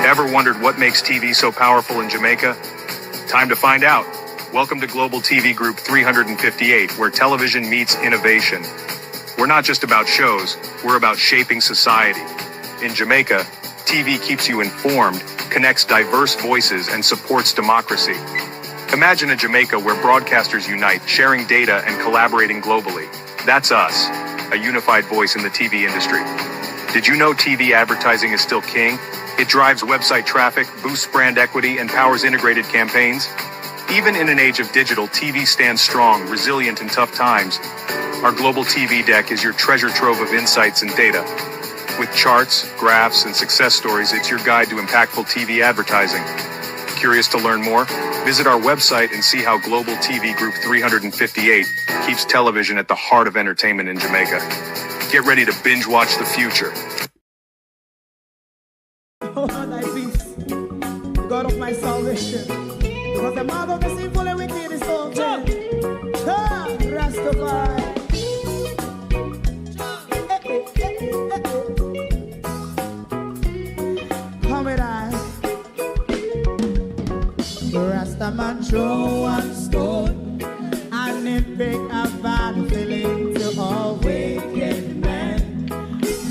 Ever wondered what makes TV so powerful in Jamaica? Time to find out. Welcome to Global TV Group 358, where television meets innovation. We're not just about shows, we're about shaping society. In Jamaica, TV keeps you informed, connects diverse voices, and supports democracy. Imagine a Jamaica where broadcasters unite, sharing data and collaborating globally. That's us, a unified voice in the TV industry. Did you know TV advertising is still king? It drives website traffic, boosts brand equity, and powers integrated campaigns. Even in an age of digital, TV stands strong, resilient in tough times. Our global TV deck is your treasure trove of insights and data. With charts, graphs, and success stories, it's your guide to impactful TV advertising. Curious to learn more? Visit our website and see how Global TV Group 358 keeps television at the heart of entertainment in Jamaica. Get ready to binge watch the future. Oh, thy peace, God of my salvation, because the mouth of the sinful and wicked is open. Rastafari. Come with I. Rastaman throw one stone, and it bring a bad feeling to all wicked men.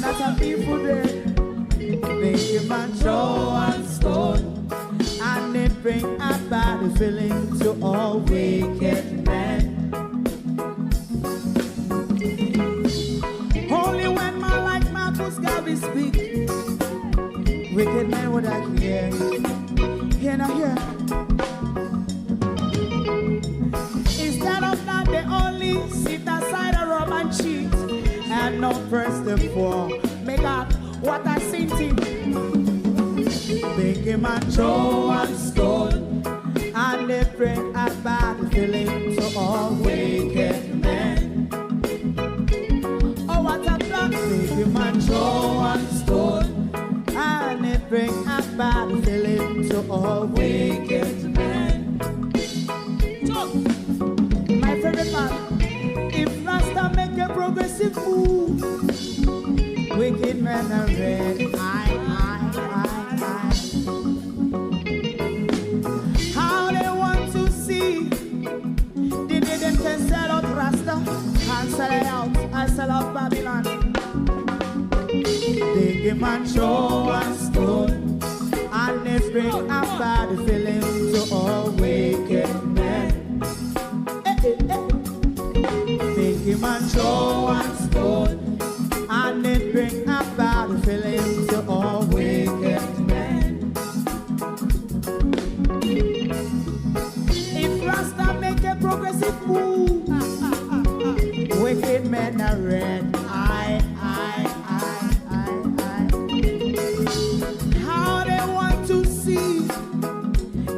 Not a people there. Make him and throw one stone, and it bring a bad feeling to all wicked men. Only when man like Marcus Garvey speak, wicked men would I hear. Hear now hear. Instead of that, they only sit aside and rob and cheat, and not first and for make up what I seen to. Make him and throw one stone, and they bring a bad feeling to all wicked men. Oh, what a plan! Make him and throw one stone, and they bring a bad feeling to all wicked men. My favorite man, if Rasta make a progressive move, wicked men are red, I. How they want to see the day them can sell out Rasta and sell it out, I sell out Babylon. They give man show one stone, and they bring a bad feeling to all wicked men. They give man show one stone, and it bring a bad feeling to all wicked men. If Rasta make a progressive move, wicked men are red. I. How they want to see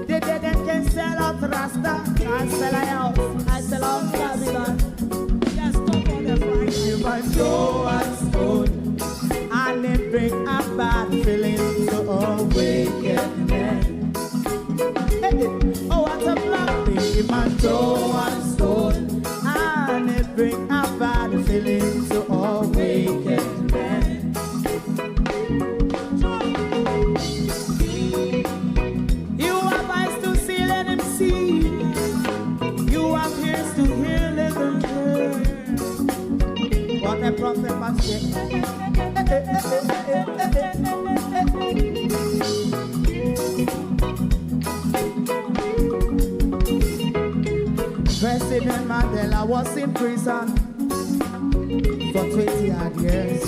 the dead and can sell out Rasta and sell out. I sell out Babylon. Just stop on the Friday. You might go and stone, and it bring a bad feeling to all wicked men. Oh, what a black thing, you might go and stone, and it bring a bad feeling to all wicked men. You have eyes to see, let him see. You have ears to hear, let them hear. What a prophet must say. President Mandela was in prison for 20 odd years.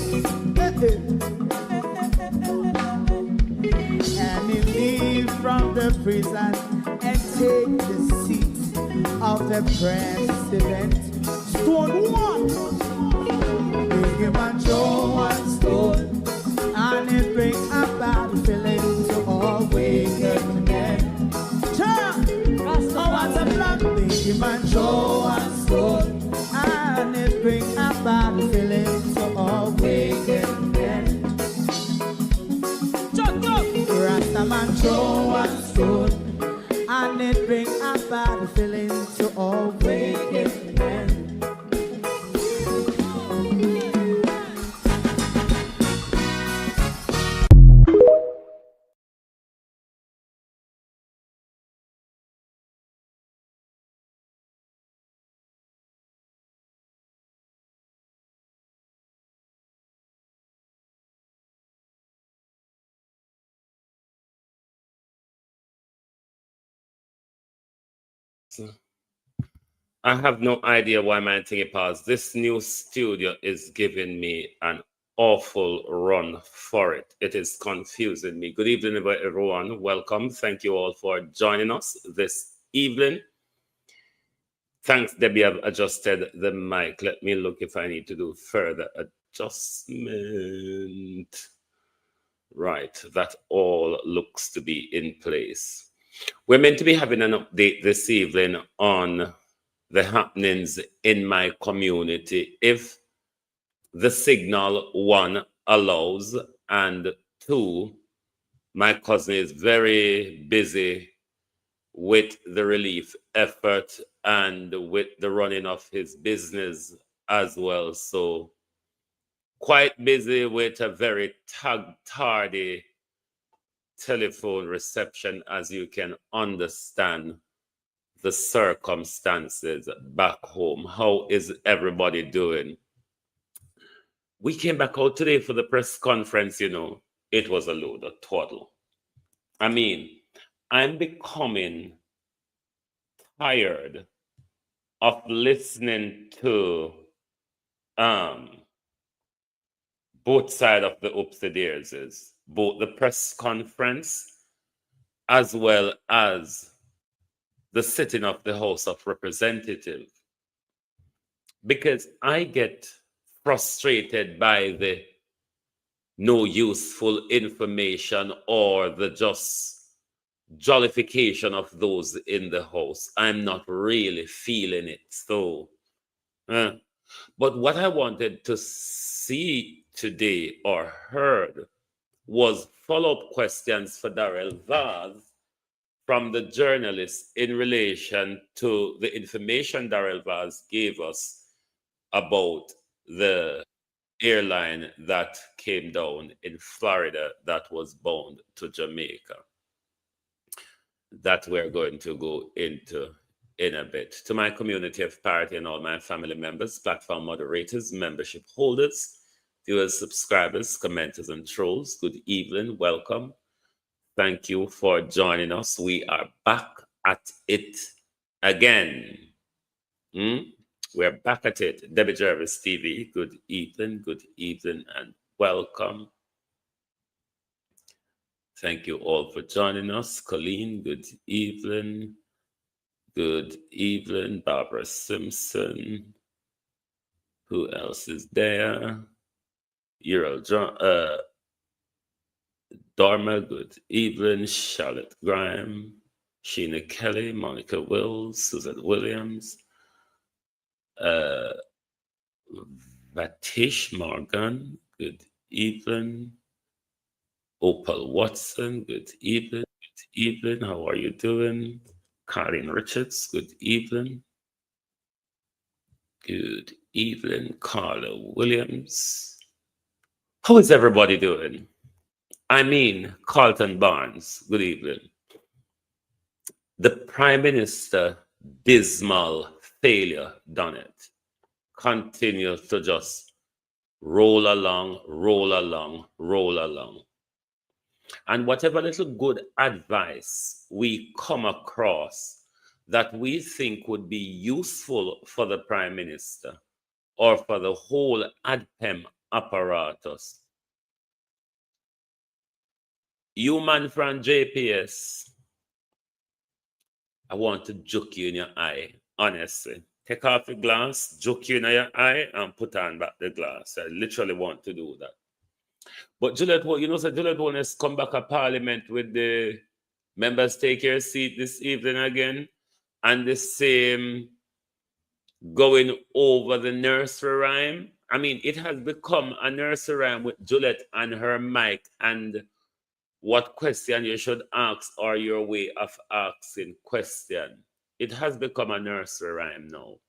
And he leave from the prison and take the seat of the president. Stone one. Big him and throw one stone, and it bring a bad feeling to all wicked men. Oh, what a plan! Big him and throw one stone, and it bring a bad feeling to all wicked men. Rastaman throw one stone, and it bring a bad feeling to all wicked men. I have no idea why my thing paused. This new studio is giving me an awful run for it. It is confusing me. Good evening, everyone. Welcome. Thank you all for joining us this evening. Thanks, Debbie. I've adjusted the mic. Let me look if I need to do further adjustment. Right, that all looks to be in place. We're meant to be having an update this evening on the happenings in my community. If the signal, one, allows, and two, my cousin is very busy with the relief effort and with the running of his business as well. So quite busy with a very tardy telephone reception, as you can understand the circumstances back home. How is everybody doing? We came back out today for the press conference, you know. It was a load of twaddle. I mean, I'm becoming tired of listening to both sides of the upsy daisies, both the press conference as well as the sitting of the House of Representatives, because I get frustrated by the no useful information or the just jollification of those in the House. I'm not really feeling it. So, but what I wanted to see today or heard was follow-up questions for Darrell Vaz from the journalist in relation to the information Darrell Vaz gave us about the airline that came down in Florida that was bound to Jamaica. That we're going to go into in a bit. To my community of PAROTTEE and all my family members, platform moderators, membership holders, viewers, subscribers, commenters, and trolls, good evening, welcome. Thank you for joining us. We are back at it again. We're back at it. Debbie Jarvis TV, good evening, and welcome. Thank you all for joining us. Colleen, good evening. Good evening, Barbara Simpson. Who else is there? Ural Dormer, good evening. Charlotte Graham, Sheena Kelly, Monica Wills, Susan Williams, Vatish Morgan, good evening. Opal Watson, good evening. Good evening. How are you doing? Colleen Richards, good evening. Good evening. Carla Williams. How is everybody doing? I mean, Carlton Barnes, good evening. The Prime Minister, dismal failure, done it. Continues to just roll along. And whatever little good advice we come across that we think would be useful for the Prime Minister or for the whole ADPEM apparatus, you man from JPS, I want to juke you in your eye, honestly. Take off the glass, juke you in your eye, and put on back the glass. I literally want to do that. But Juliet, you know, so Juliet want to come back to Parliament with the members take your seat this evening again, and the same going over the nursery rhyme. I mean, it has become a nursery rhyme with Juliet and her mic and what question you should ask or your way of asking question. It has become a nursery rhyme now.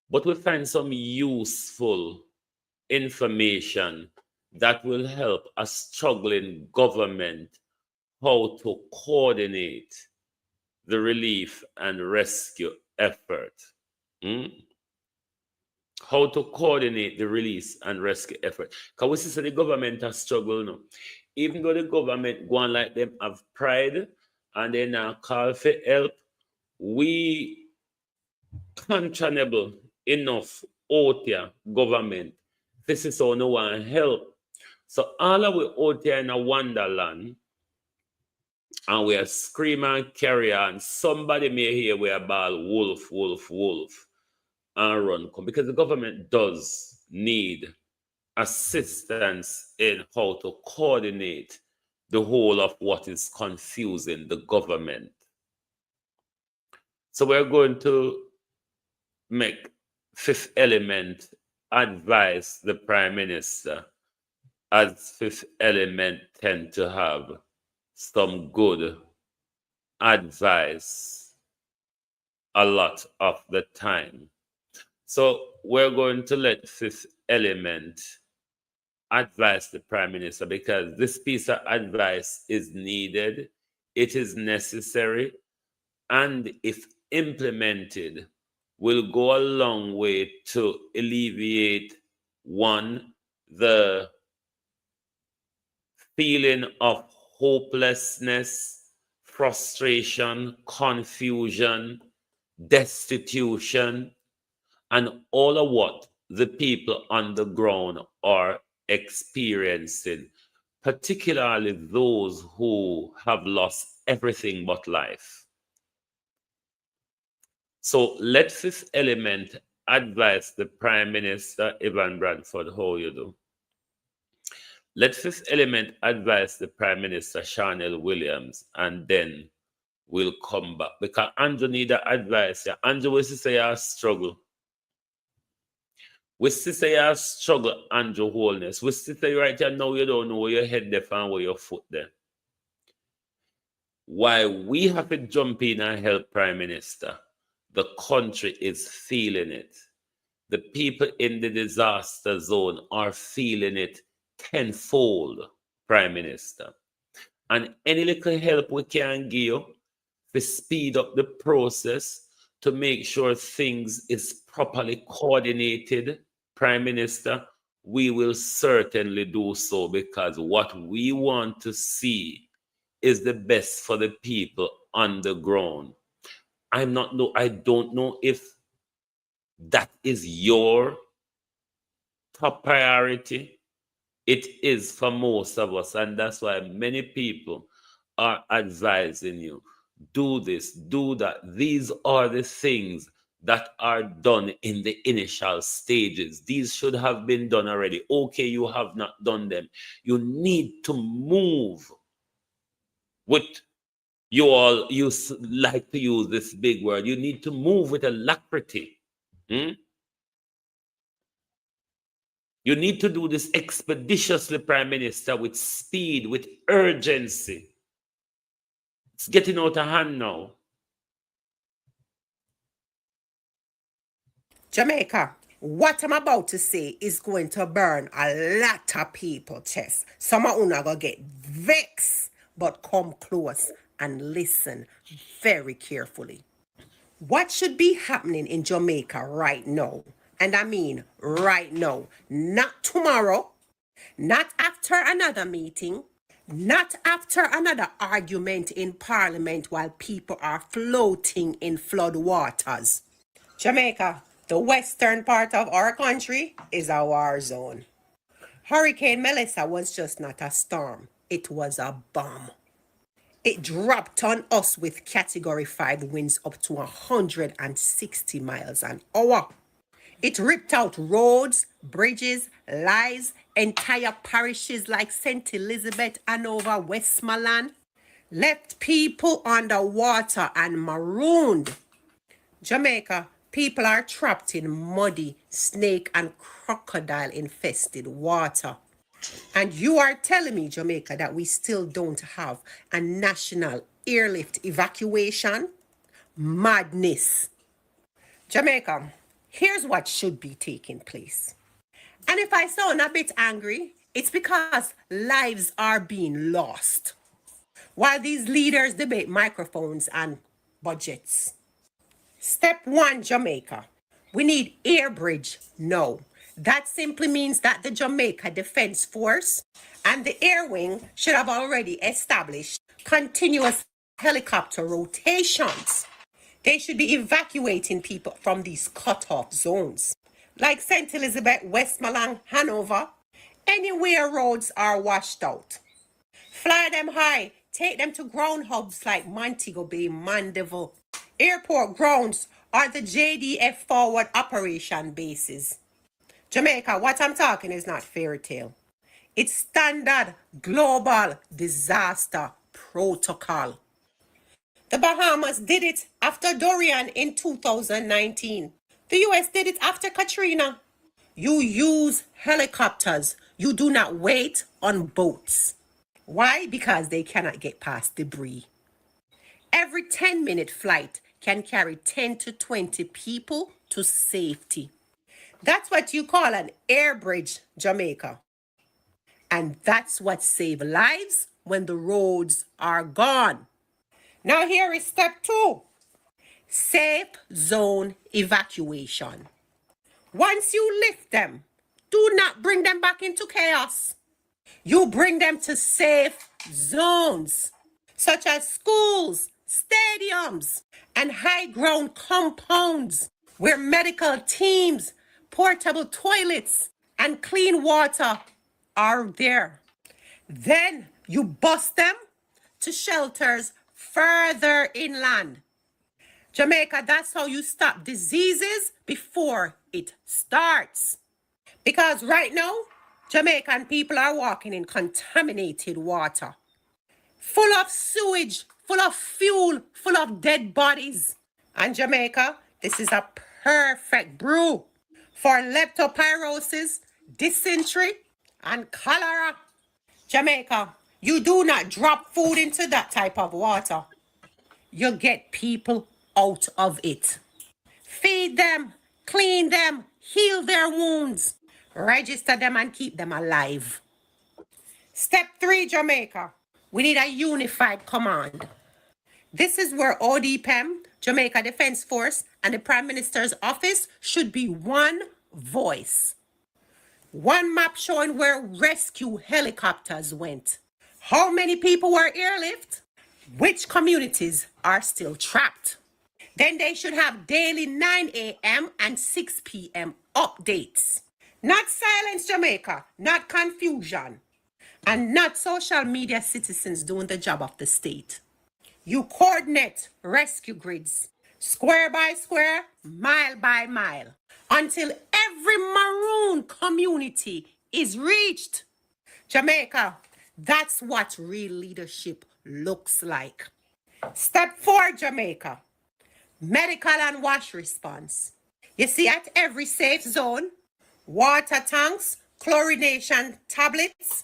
But we find some useful information that will help a struggling government how to coordinate the relief and rescue effort. How to coordinate the release and rescue effort. Because we see the government has struggled now. Even though the government go on like them have pride and they now call for help, we conscionable enough out here, government. This is how no one help. So all of we out here in a wonderland, and we are screaming and carry on. Somebody may hear we are ball wolf, wolf, wolf, and run come, because the government does need assistance in how to coordinate the whole of what is confusing the government. So we're going to make fifth element advise the prime minister, as fifth element tend to have some good advice a lot of the time. So we're going to let fifth element advise the prime minister, because this piece of advice is needed, it is necessary, and if implemented, will go a long way to alleviate, one, the feeling of hopelessness, frustration, confusion, destitution, and all of what the people on the ground are experiencing, particularly those who have lost everything but life. So let fifth element advise the Prime Minister, Evan Bradford, how you do. Let fifth element advise the Prime Minister, Charnel Williams, and then we'll come back. Because Andrew need advice. Yeah. Andrew, we say you struggle. We say you struggle, Andrew Wholeness. We say right here now you don't know where your head there and where your foot there. Why we have to jump in and help Prime Minister, the country is feeling it. The people in the disaster zone are feeling it tenfold, Prime Minister. And any little help we can give you to speed up the process, to make sure things is properly coordinated, Prime Minister, we will certainly do so, because what we want to see is the best for the people on the ground. I don't know if that is your top priority. It is for most of us, and that's why many people are advising you, do this, do that. These are the things that are done in the initial stages. These should have been done already. Okay, you have not done them. You need to move with, you like to use this big word, you need to move with alacrity. You need to do this expeditiously, Prime Minister, with speed, with urgency. It's getting out of hand now. Jamaica, what I'm about to say is going to burn a lot of people's chest. Some of you are going to get vexed, but come close and listen very carefully. What should be happening in Jamaica right now? And I mean right now, not tomorrow, not after another meeting, not after another argument in Parliament while people are floating in flood waters. Jamaica, the western part of our country is a war zone. Hurricane Melissa was just not a storm. It was a bomb. It dropped on us with Category 5 winds up to 160 miles an hour. It ripped out roads, bridges, lives, entire parishes like St. Elizabeth, Hanover, Westmoreland, left people underwater and marooned. Jamaica, people are trapped in muddy, snake and crocodile infested water. And you are telling me, Jamaica, that we still don't have a national airlift evacuation? Madness. Jamaica, here's what should be taking place. And if I sound a bit angry, it's because lives are being lost while these leaders debate microphones and budgets. Step 1, Jamaica. We need air bridge now. That simply means that the Jamaica Defense Force and the Air Wing should have already established continuous helicopter rotations. They should be evacuating people from these cut-off zones. Like St. Elizabeth, Westmoreland, Hanover, anywhere roads are washed out. Fly them high, take them to ground hubs like Montego Bay, Mandeville. Airport grounds are the JDF forward operation bases. Jamaica, what I'm talking is not fairy tale. It's standard global disaster protocol. The Bahamas did it after Dorian in 2019. The US did it after Katrina. You use helicopters. You do not wait on boats. Why? Because they cannot get past debris. Every 10-minute flight can carry 10 to 20 people to safety. That's what you call an air bridge, Jamaica. And that's what saves lives when the roads are gone. Now here is step 2. Safe zone evacuation. Once you lift them, do not bring them back into chaos. You bring them to safe zones, such as schools, stadiums, and high ground compounds where medical teams, portable toilets, and clean water are there. Then you bus them to shelters further inland. Jamaica, that's how you stop diseases before it starts. Because right now, Jamaican people are walking in contaminated water, full of sewage, full of fuel, full of dead bodies. And Jamaica, this is a perfect brew for leptospirosis, dysentery, and cholera. Jamaica, you do not drop food into that type of water. You get people out of it. Feed them, clean them, heal their wounds, register them and keep them alive. Step 3, Jamaica. We need a unified command. This is where ODPEM, Jamaica Defense Force, and the Prime Minister's office should be one voice. One map showing where rescue helicopters went. How many people were airlifted? Which communities are still trapped? Then they should have daily 9 a.m. and 6 p.m. updates. Not silence, Jamaica, not confusion, and not social media citizens doing the job of the state. You coordinate rescue grids, square by square, mile by mile, until every maroon community is reached. Jamaica, that's what real leadership looks like. Step 4, Jamaica. Medical and wash response. You see, at every safe zone, water tanks, chlorination tablets,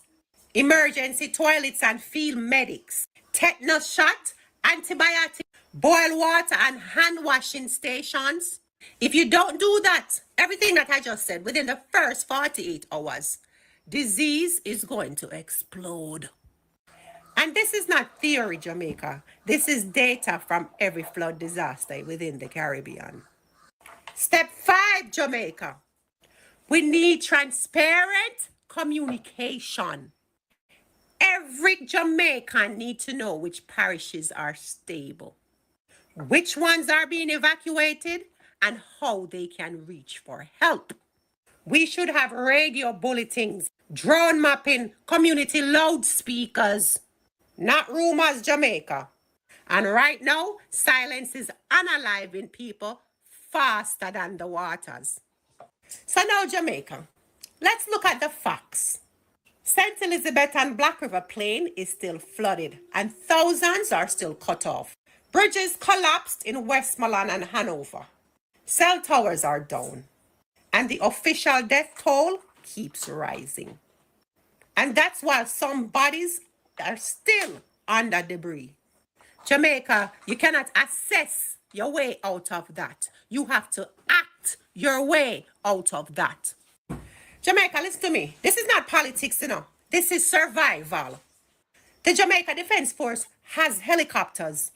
emergency toilets and field medics, tetanus shot, antibiotic, boil water and hand washing stations. If you don't do that, everything that I just said within the first 48 hours, disease is going to explode. And this is not theory, Jamaica. This is data from every flood disaster within the Caribbean. Step 5, Jamaica. We need transparent communication. Every Jamaican needs to know which parishes are stable, which ones are being evacuated, and how they can reach for help. We should have radio bulletins, drone mapping, community loudspeakers. Not rumors, Jamaica. And right now, silence is unaliving people faster than the waters. So now, Jamaica, let's look at the facts. St. Elizabeth and Black River Plain is still flooded and thousands are still cut off. Bridges collapsed in Westmoreland and Hanover. Cell towers are down. And the official death toll keeps rising. And that's while some bodies are still under debris. Jamaica, you cannot assess your way out of that. You have to act your way out of that. Jamaica, listen to me. This is not politics, you know. This is survival. The Jamaica Defense Force has helicopters,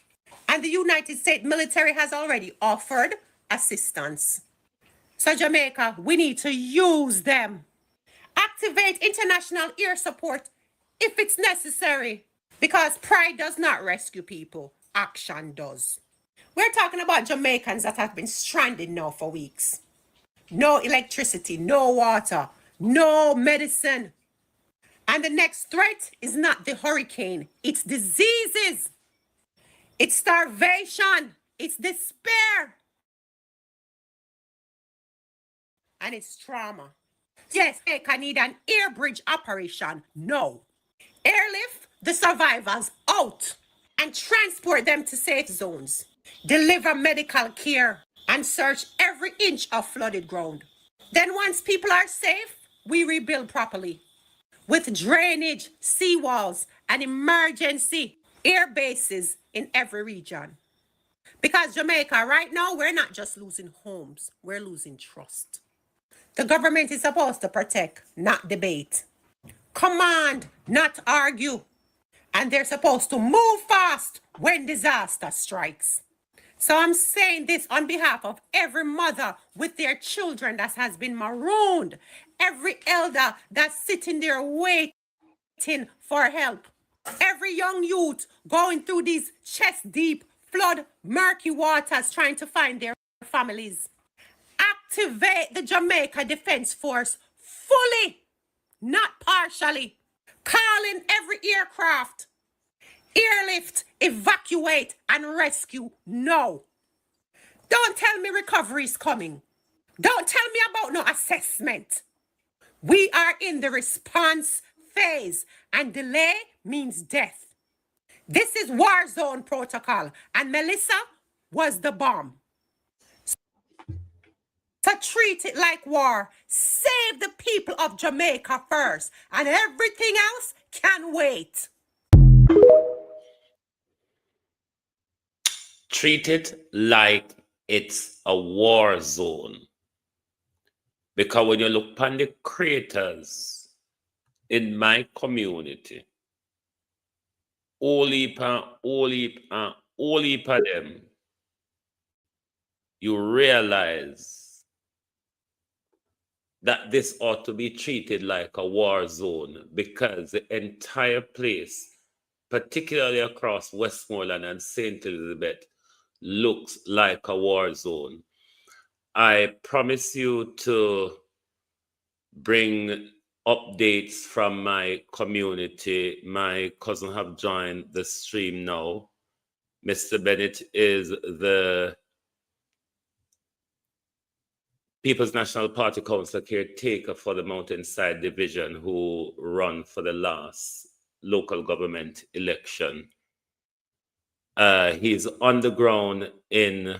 and the United States military has already offered assistance. So Jamaica, we need to use them. Activate international air support if it's necessary, because pride does not rescue people, action does. We're talking about Jamaicans that have been stranded now for weeks. No electricity, no water, no medicine. And the next threat is not the hurricane, it's diseases, it's starvation, it's despair, and it's trauma. Yes, Jamaica need an air bridge operation. No. Airlift the survivors out and transport them to safe zones. Deliver medical care and search every inch of flooded ground. Then once people are safe, we rebuild properly with drainage, seawalls, and emergency air bases in every region. Because Jamaica, right now, we're not just losing homes, we're losing trust. The government is supposed to protect, not debate. Command, not argue. And they're supposed to move fast when disaster strikes. So I'm saying this on behalf of every mother with their children that has been marooned, every elder that's sitting there waiting for help, every young youth going through these chest-deep, flood, murky waters trying to find their families. Activate the Jamaica Defense Force fully, not partially. Call in every aircraft. Airlift, evacuate, and rescue. No. Don't tell me recovery is coming. Don't tell me about no assessment. We are in the response phase, and delay means death. This is war zone protocol, and Melissa was the bomb. So treat it like war. Save the people of Jamaica first, and everything else can wait. Treat it like it's a war zone. Because when you look upon the craters in my community, all heap of them, you realize that this ought to be treated like a war zone, because the entire place, particularly across Westmoreland and St. Elizabeth, looks like a war zone. I promise you to bring updates from my community. My cousin have joined the stream now. Mr. Bennett is the People's National Party Council caretaker for the Mountainside Division, who run for the last local government election. He's on the ground in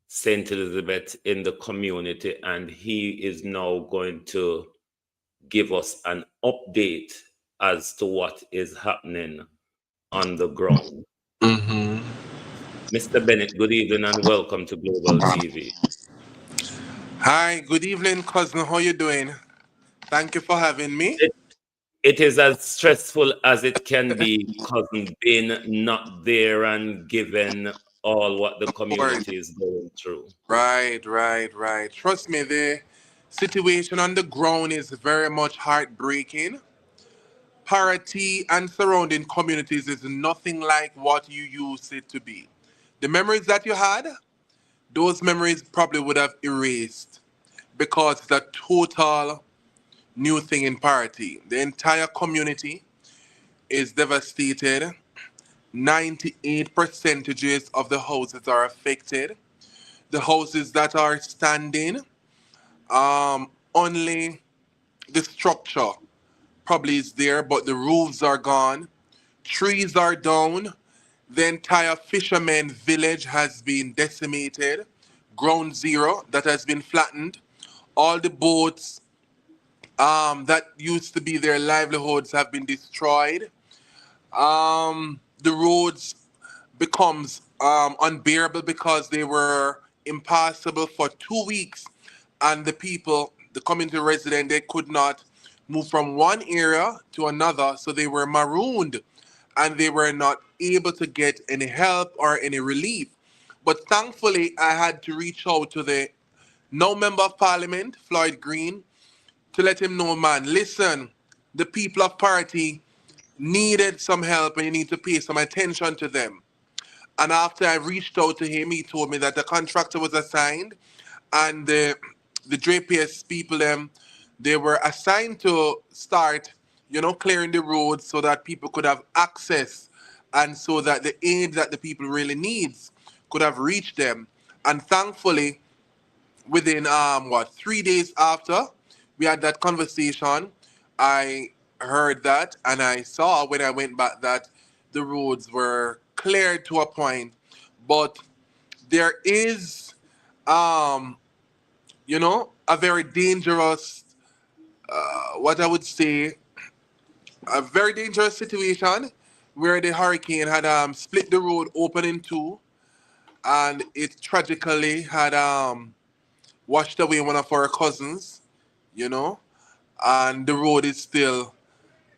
St. Elizabeth in the community, and he is now going to give us an update as to what is happening on the ground. Mr. Bennett, good evening and welcome to Global TV. Hi, good evening, cousin. How you doing? Thank you for having me. It is as stressful as it can be, cousin, being not there and given all what the community is going through. Right. Trust me, the situation on the ground is very much heartbreaking. PAROTTEE and surrounding communities is nothing like what you used it to be. The memories that you had, those memories probably would have erased, because it's a total new thing in PAROTTEE. The entire community is devastated. 98% of the houses are affected. The houses that are standing, only the structure probably is there, but the roofs are gone. Trees are down. The entire fisherman village has been decimated. Ground zero that has been flattened. All the boats that used to be their livelihoods have been destroyed. The roads becomes unbearable because they were impassable for 2 weeks, and the people, the community resident, they could not move from one area to another, so they were marooned and they were not able to get any help or any relief. But thankfully, I had to reach out to the now member of parliament, Floyd Green, to let him know, man, listen, the people of PAROTTEE needed some help and you need to pay some attention to them. And after I reached out to him, he told me that the contractor was assigned, and the JPS people they were assigned to start, clearing the roads so that people could have access, and so that the aid that the people really needs could have reached them. And thankfully, within 3 days after we had that conversation, I heard that and I saw when I went back that the roads were cleared to a point. But there is um a very dangerous, what I would say, a very dangerous situation where the hurricane had split the road open in two, and it tragically had washed away one of our cousins, you know, and the road is still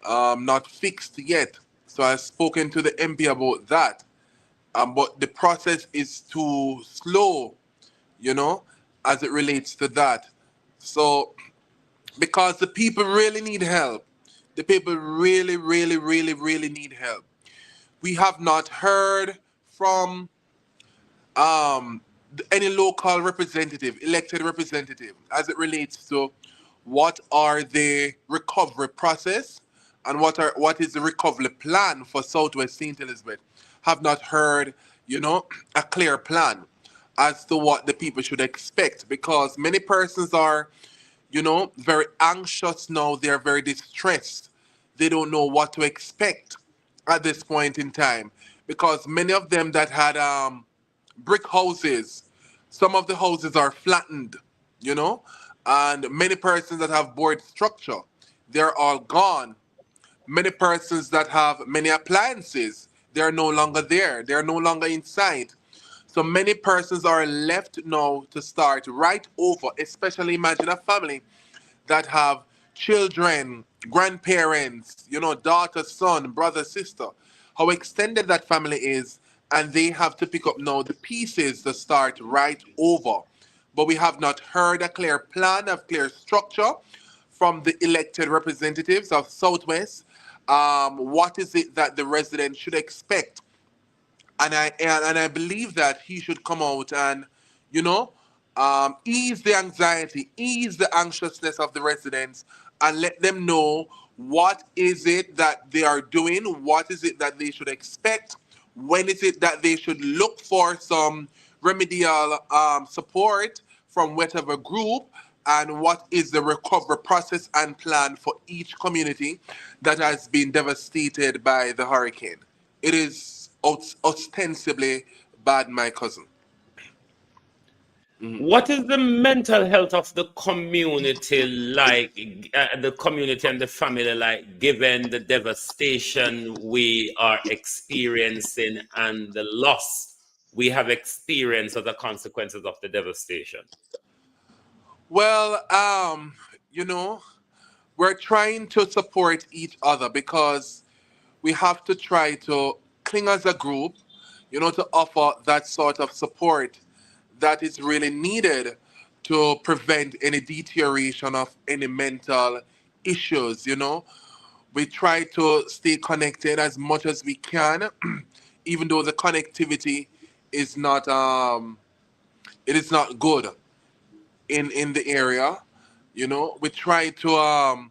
not fixed yet. So I've spoken to the MP about that. But the process is too slow, you know, as it relates to that. So, because the people really need help, the people really, really, really, really need help. We have not heard from um, any local representative, elected representative, as it relates to what are the recovery process and what is the recovery plan for Southwest St. Elizabeth. Have not heard, a clear plan as to what the people should expect, because many persons are, very anxious now. They're very distressed. They don't know what to expect at this point in time, because many of them that had brick houses, some of the houses are flattened, you know, and many persons that have board structure, they're all gone. Many persons that have many appliances, they're no longer there. They're no longer inside. So many persons are left now to start right over, especially imagine a family that have children, grandparents, daughter, son, brother, sister, how extended that family is, and they have to pick up now the pieces to start right over. But we have not heard a clear plan, a clear structure from the elected representatives of Southwest. What is it that the residents should expect? And I believe that he should come out and, you know, ease the anxiety, ease the anxiousness of the residents, and let them know what is it that they are doing, what is it that they should expect, when is it that they should look for some remedial support from whatever group, and what is the recovery process and plan for each community that has been devastated by the hurricane. It is ostensibly bad, my cousin. What is the mental health of the community like, the community and the family like, given the devastation we are experiencing and the loss we have experienced as the consequences of the devastation? Well, you know, we're trying to support each other because we have to try to cling as a group, to offer that sort of support that is really needed to prevent any deterioration of any mental issues. We try to stay connected as much as we can, even though the connectivity is not it is not good in the area. We try to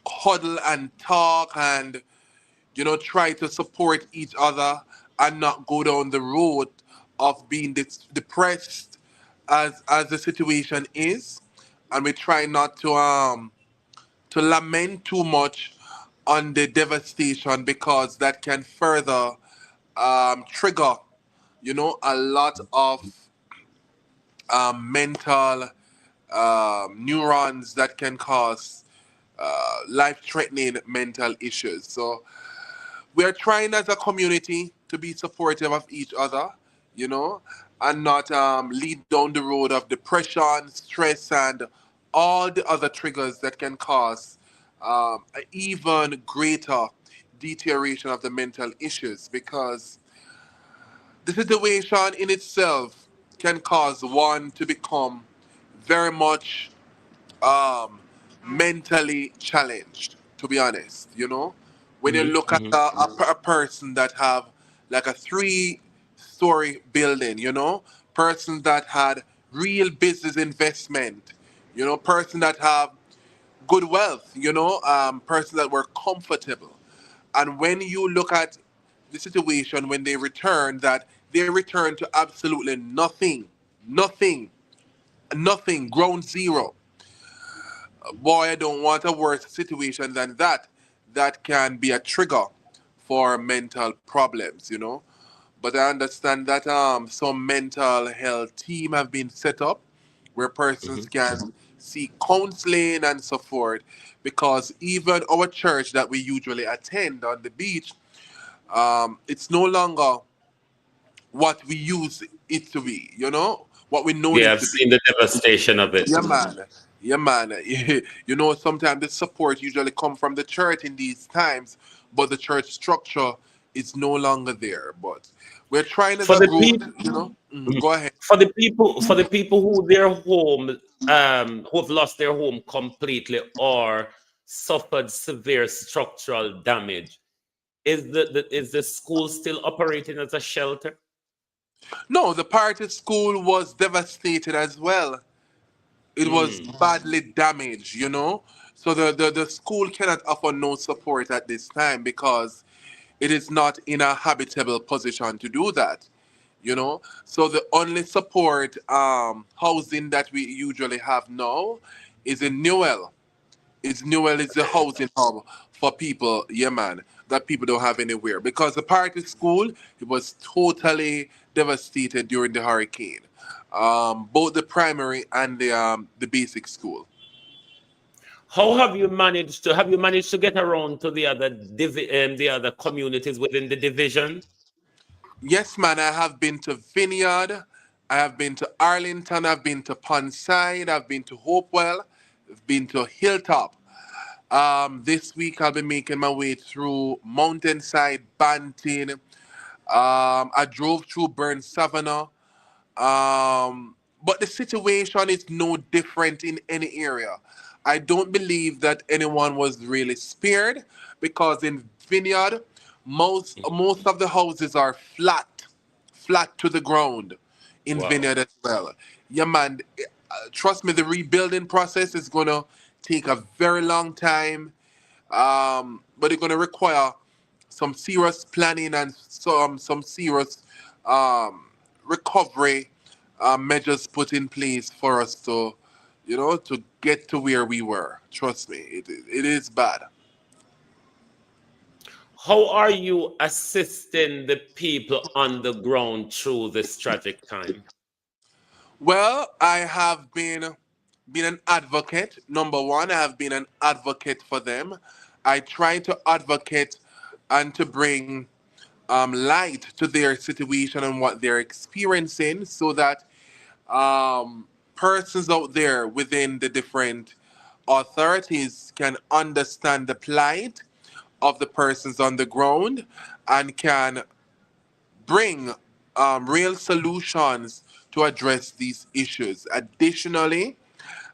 huddle and talk and try to support each other and not go down the road of being depressed as the situation is. And we try not to lament too much on the devastation, because that can further trigger a lot of mental neurons that can cause life-threatening mental issues. So we are trying as a community to be supportive of each other, and not lead down the road of depression, stress, and all the other triggers that can cause an even greater deterioration of the mental issues, because the situation in itself can cause one to become very much um, mentally challenged, to be honest. When you Hmm. look at Hmm. a person that have like a 3-story building, persons that had real business investment, persons that have good wealth, persons that were comfortable. And when you look at the situation when they return, that they return to absolutely nothing, nothing, nothing, ground zero. Boy, I don't want a worse situation than that. That can be a trigger for mental problems. But I understand that some mental health team have been set up where persons Mhm. can seek counseling and so forth. Because even our church that we usually attend on the beach, it's no longer what we use it to be, what we know Yeah, it I've to be. seen the devastation of it. Yeah, man. Yeah, man. Sometimes the support usually come from the church in these times, but the church structure is no longer there. But we're trying as For a the group, people, go ahead. for the people who their home, who have lost their home completely or suffered severe structural damage, is the school still operating as a shelter? No, the party school was devastated as well. It was Mm. badly damaged. So the school cannot offer no support at this time because it is not in a habitable position to do that. So the only support housing that we usually have now is in Newell. Is the housing hub for people, yeah, man, that people don't have anywhere because the party school, it was totally devastated during the hurricane, both the primary and the basic school. How have you managed to get around to the other communities within the division? Yes, man, I have been to Vineyard, I have been to Arlington, I've been to Ponside, I've been to Hopewell, I've been to Hilltop. This week I'll be making my way through Mountainside, Banting. I drove through Burn Savannah. But the situation is no different in any area. I don't believe that anyone was really spared because in Vineyard, most of the houses are flat to the ground in Wow. Vineyard as well. Yeah, man. Trust me, the rebuilding process is gonna take a very long time. But it's gonna require some serious planning and some serious um, recovery measures put in place for us to get to where we were. Trust me, it is bad. How are you assisting the people on the ground through this tragic time? Well, I have been an advocate. Number one, I have been an advocate for them. I try to advocate and to bring light to their situation and what they're experiencing so that persons out there within the different authorities can understand the plight of the persons on the ground and can bring real solutions to address these issues. Additionally,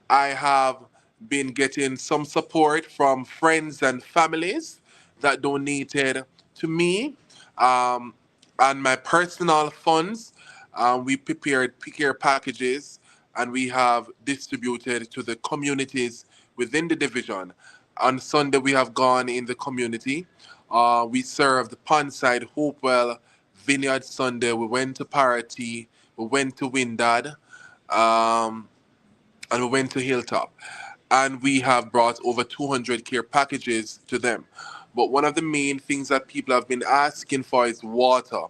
I have been getting some support from friends and families that donated to me um, and my personal funds. We prepared care packages and we have distributed to the communities within the division. On Sunday, we have gone in the community. We served Ponside, Hopewell, Vineyard Sunday. We went to PAROTTEE. We went to Windad. Um, and we went to Hilltop. And we have brought over 200 care packages to them. But one of the main things that people have been asking for is water.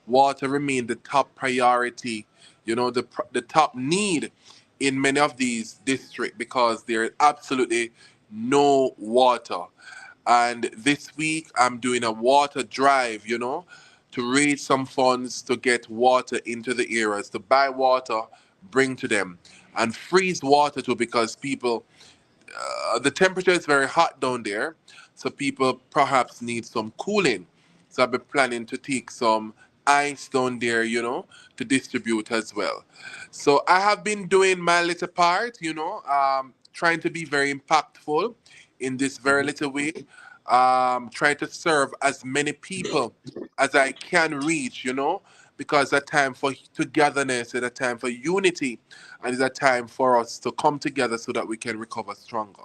Water remains the top priority, the top need in many of these districts because there is absolutely no water. And this week I'm doing a water drive, to raise some funds to get water into the areas, to buy water, bring to them, and freeze water too because people, the temperature is very hot down there, so people perhaps need some cooling. So I've been planning to take some ice down there, to distribute as well. So I have been doing my little part, trying to be very impactful in this very Mhm. little way, trying to serve as many people as I can reach, because a time for togetherness and a time for unity, and it's a time for us to come together so that we can recover stronger.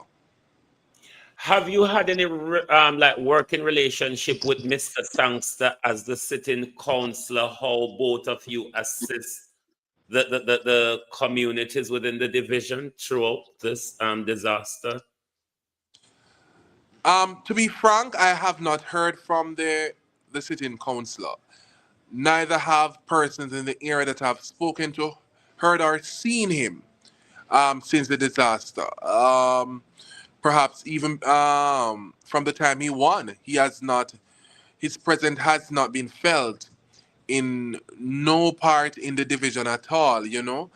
Have you had any like working relationship with Mr. Sangster as the sitting councillor? How both of you assist the communities within the division throughout this disaster? To be frank, I have not heard from the sitting councillor. Neither have persons in the area that have spoken to, heard, or seen him since the disaster. Perhaps even from the time he won, his presence has not been felt in no part in the division at all. And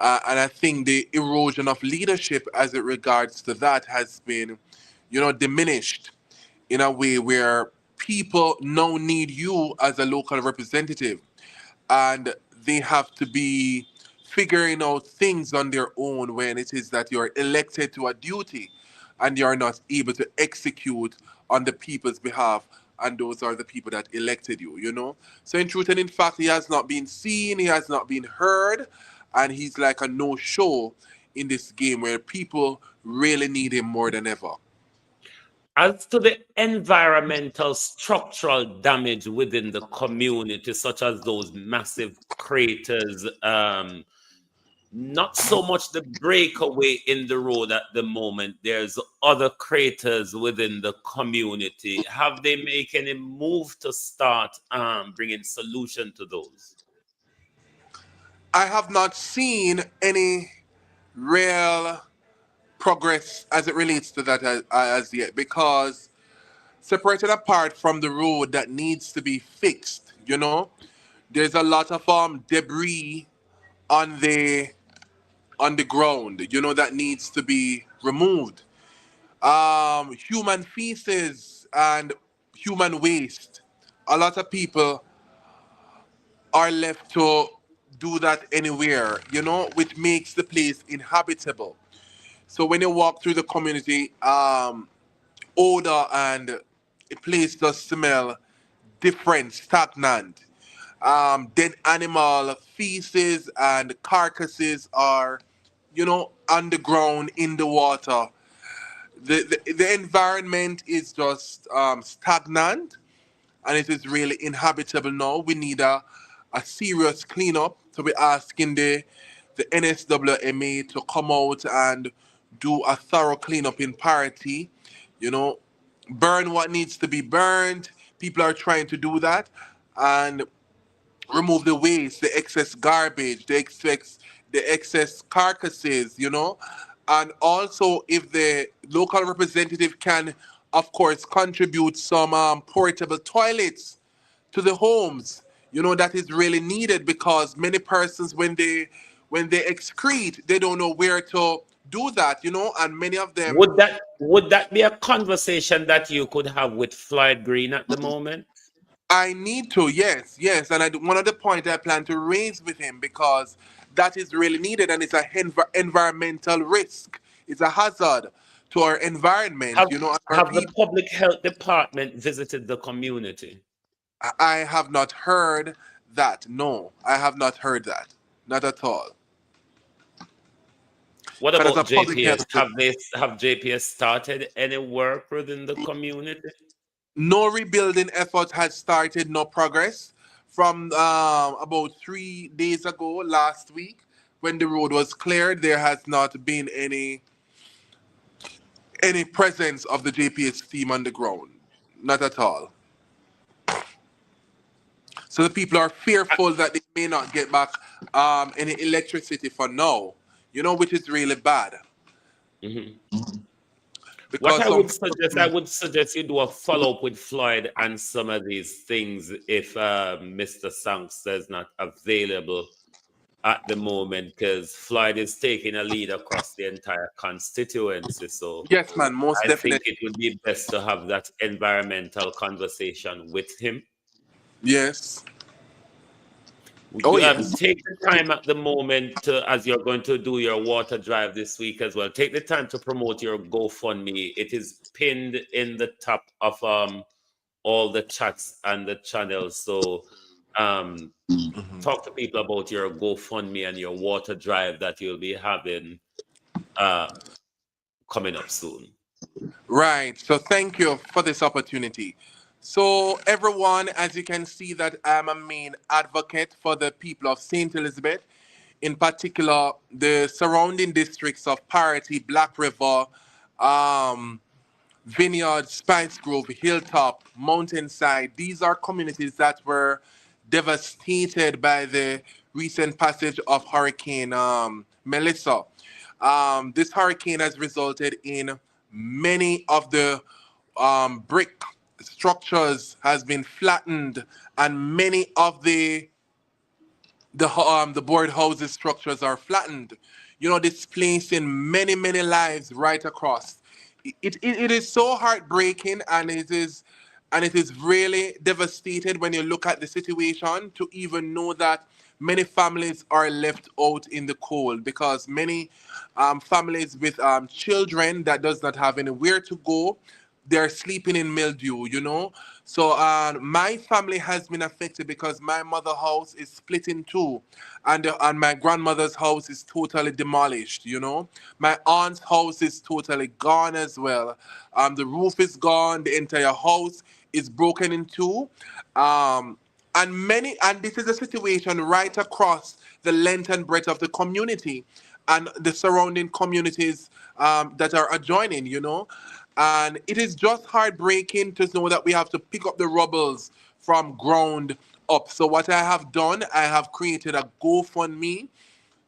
I think the erosion of leadership as it regards to that has been, diminished in a way where people now need you as a local representative, and they have to be figuring out things on their own when it is that you're elected to a duty and you're not able to execute on the people's behalf, and those are the people that elected you. So in truth and in fact, he has not been seen, he has not been heard, and he's like a no-show in this game where people really need him more than ever. As to the environmental structural damage within the community, such as those massive craters, not so much the breakaway in the road at the moment, there's other craters within the community. Have they made any move to start bringing solution to those? I have not seen any real progress as it relates to that as yet, because separated apart from the road that needs to be fixed, there's a lot of debris on the ground, that needs to be removed. Human feces and human waste. A lot of people are left to do that anywhere, which makes the place inhabitable. So when you walk through the community, odor and the place does smell different, stagnant. Dead animal feces and carcasses are, underground in the water. The environment is just stagnant, and it is really inhabitable now. We need a serious cleanup. So we're asking the NSWMA to come out and do a thorough cleanup in PAROTTEE. Burn what needs to be burned. People are trying to do that, and remove the waste, the excess garbage, the excess carcasses. And also, if the local representative can, of course, contribute some portable toilets to the homes, that is really needed, because many persons, when they excrete, they don't know where to do that, and many of them. Would that be a conversation that you could have with Floyd Green at the moment? I need to, yes, and one of the points I plan to raise with him, because that is really needed, and it's a environmental risk. It's a hazard to our environment, Have and our have the people. public health department visited the community? I have not heard that. No, I have not heard that. Not at all. What But as a about public JPS? health, Have JPS started any work within the community? no rebuilding effort has started, no progress. From about 3 days ago, last week, when the road was cleared, there has not been any presence of the JPS team on the ground. Not at all. So the people are fearful that they may not get back any electricity for now, which is really bad, Mhm. What because some. I would suggest you do a follow up with Floyd and some of these things if Mr. Sangster is not available at the moment, because Floyd is taking a lead across the entire constituency. So Yes, man, most I think definitely. it would be best to have that environmental conversation with him. Yes. Would Oh, you yes. take the time at the moment to, as you're going to do your water drive this week as well, take the time to promote your GoFundMe. It is pinned in the top of all the chats and the channels. So talk to people about your GoFundMe and your water drive that you'll be having uh, coming up soon. Right. So thank you for this opportunity. So everyone, as you can see, that I'm a main advocate for the people of Saint Elizabeth, in particular the surrounding districts of PAROTTEE, Black River, um, Vineyard, Spice Grove, Hilltop, Mountainside. These are communities that were devastated by the recent passage of Hurricane Melissa. This hurricane has resulted in many of the brick structures has been flattened, and many of the board houses structures are flattened, displacing many lives right across. It is so heartbreaking, and it is really devastated when you look at the situation, to even know that many families are left out in the cold, because many families with children that does not have anywhere to go, they're sleeping in mildew. So my family has been affected because my mother house is split in two, and my grandmother's house is totally demolished. My aunt's house is totally gone as well. The roof is gone, the entire house is broken in two. Um, and this is a situation right across the length and breadth of the community and the surrounding communities that are adjoining. And it is just heartbreaking to know that we have to pick up the rubbles from ground up. So what I have done, I have created a GoFundMe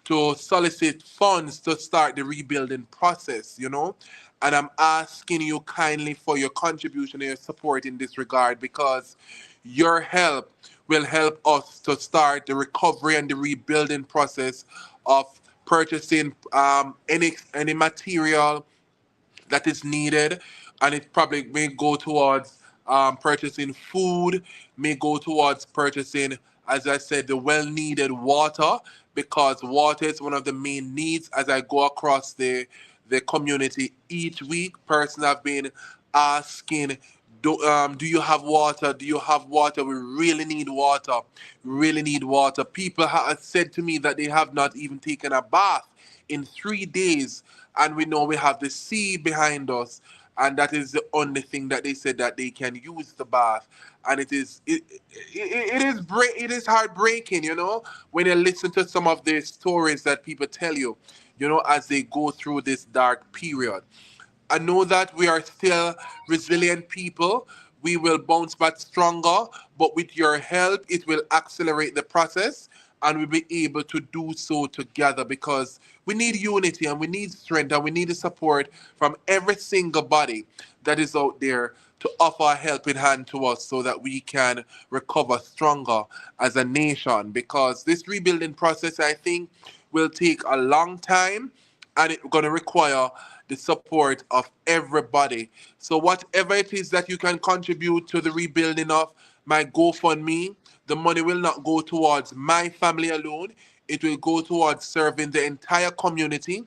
to solicit funds to start the rebuilding process. And I'm asking you kindly for your contribution and your support in this regard, because your help will help us to start the recovery and the rebuilding process of purchasing any material that is needed, and it probably may go towards purchasing food, may go towards purchasing, as I said, the well-needed water, because water is one of the main needs. As I go across the community each week, person have been asking, do you have water? Do you have water? We really need water. Really need water. People have said to me that they have not even taken a bath in 3 days, and we know we have the sea behind us, and that is the only thing that they said that they can use the bath. And it is heartbreaking, when you listen to some of the stories that people tell you, as they go through this dark period. I know that we are still resilient people. We will bounce back stronger, but with your help, it will accelerate the process, and we'll be able to do so together, because we need unity and we need strength and we need the support from every single body that is out there to offer a helping hand to us, so that we can recover stronger as a nation. Because this rebuilding process, I think, will take a long time, and it's going to require the support of everybody. So whatever it is that you can contribute to the rebuilding of my GoFundMe, the money will not go towards my family alone. It will go towards serving the entire community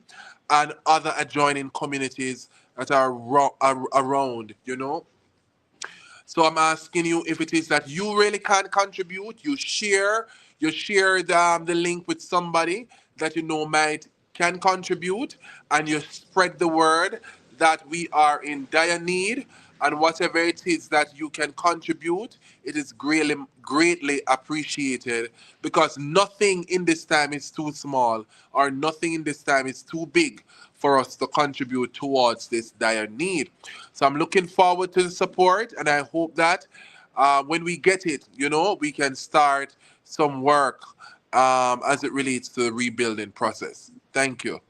and other adjoining communities that are around. So I'm asking you, if it is that you really can contribute, you share the link with somebody that you know might can contribute, and you spread the word that we are in dire need, and whatever it is that you can contribute, it is greatly appreciated, because nothing in this time is too small, or nothing in this time is too big for us to contribute towards this dire need. So I'm looking forward to the support, and I hope that when we get it, we can start some work as it relates to the rebuilding process. Thank you.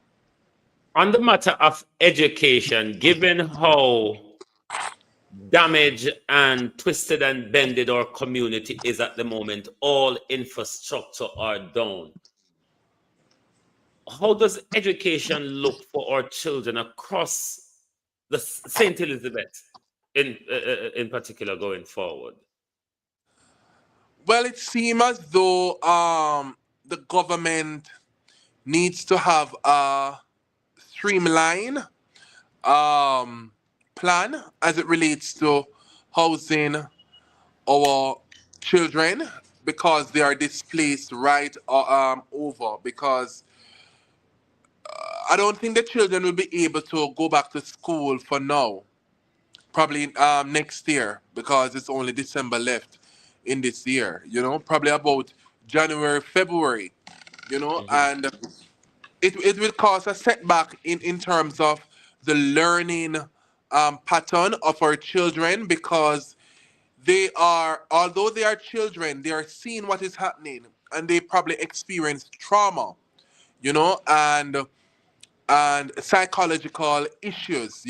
On the matter of education, given how damaged and twisted and bended our community is at the moment, all infrastructure are down. How does education look for our children across the St. Elizabeth in particular going forward? Well, it seems as though the government needs to have a streamline plan as it relates to housing our children because they are displaced right over because I don't think the children will be able to go back to school for now. Probably next year because it's only December left in this year. Probably about January, February. Mhm. And it will cause a setback in terms of the learning pattern of our children because they are, although they are children, they are seeing what is happening and they probably experience trauma, and psychological issues.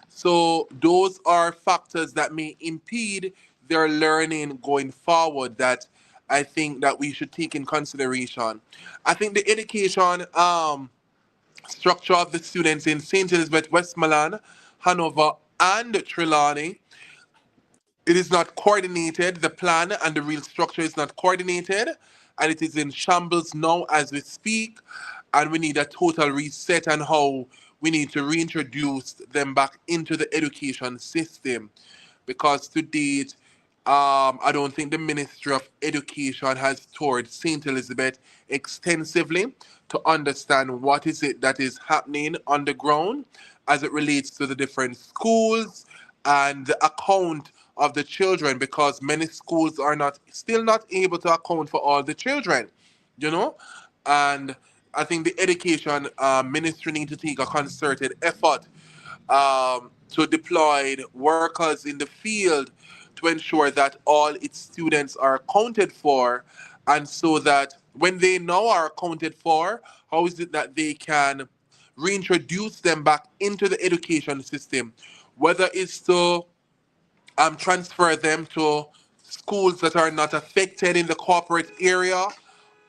So those are factors that may impede their learning going forward that I think that we should take in consideration. I think the education structure of the students in St. Elizabeth, Westmoreland, Hanover, and Trelawney, it is not coordinated. The plan and the real structure is not coordinated, and it is in shambles now as we speak. And we need a total reset on how we need to reintroduce them back into the education system. Because to date, I don't think the Ministry of Education has toured St. Elizabeth extensively to understand what is it that is happening on the ground as it relates to the different schools and the account of the children because many schools are not still not able to account for all the children, you know and I think the education ministry need to take a concerted effort to deploy workers in the field to ensure that all its students are accounted for, and so that when they now are accounted for, how is it that they can reintroduce them back into the education system, whether it's to transfer them to schools that are not affected in the corporate area,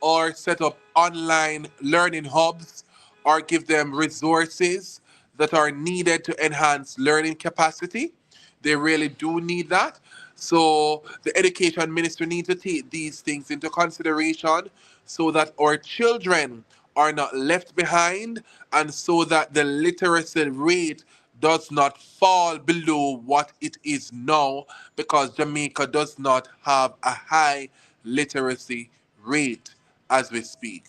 or set up online learning hubs, or give them resources that are needed to enhance learning capacity. They really do need that. So the education minister needs to take these things into consideration so that our children are not left behind, and so that the literacy rate does not fall below what it is now, because Jamaica does not have a high literacy rate as we speak.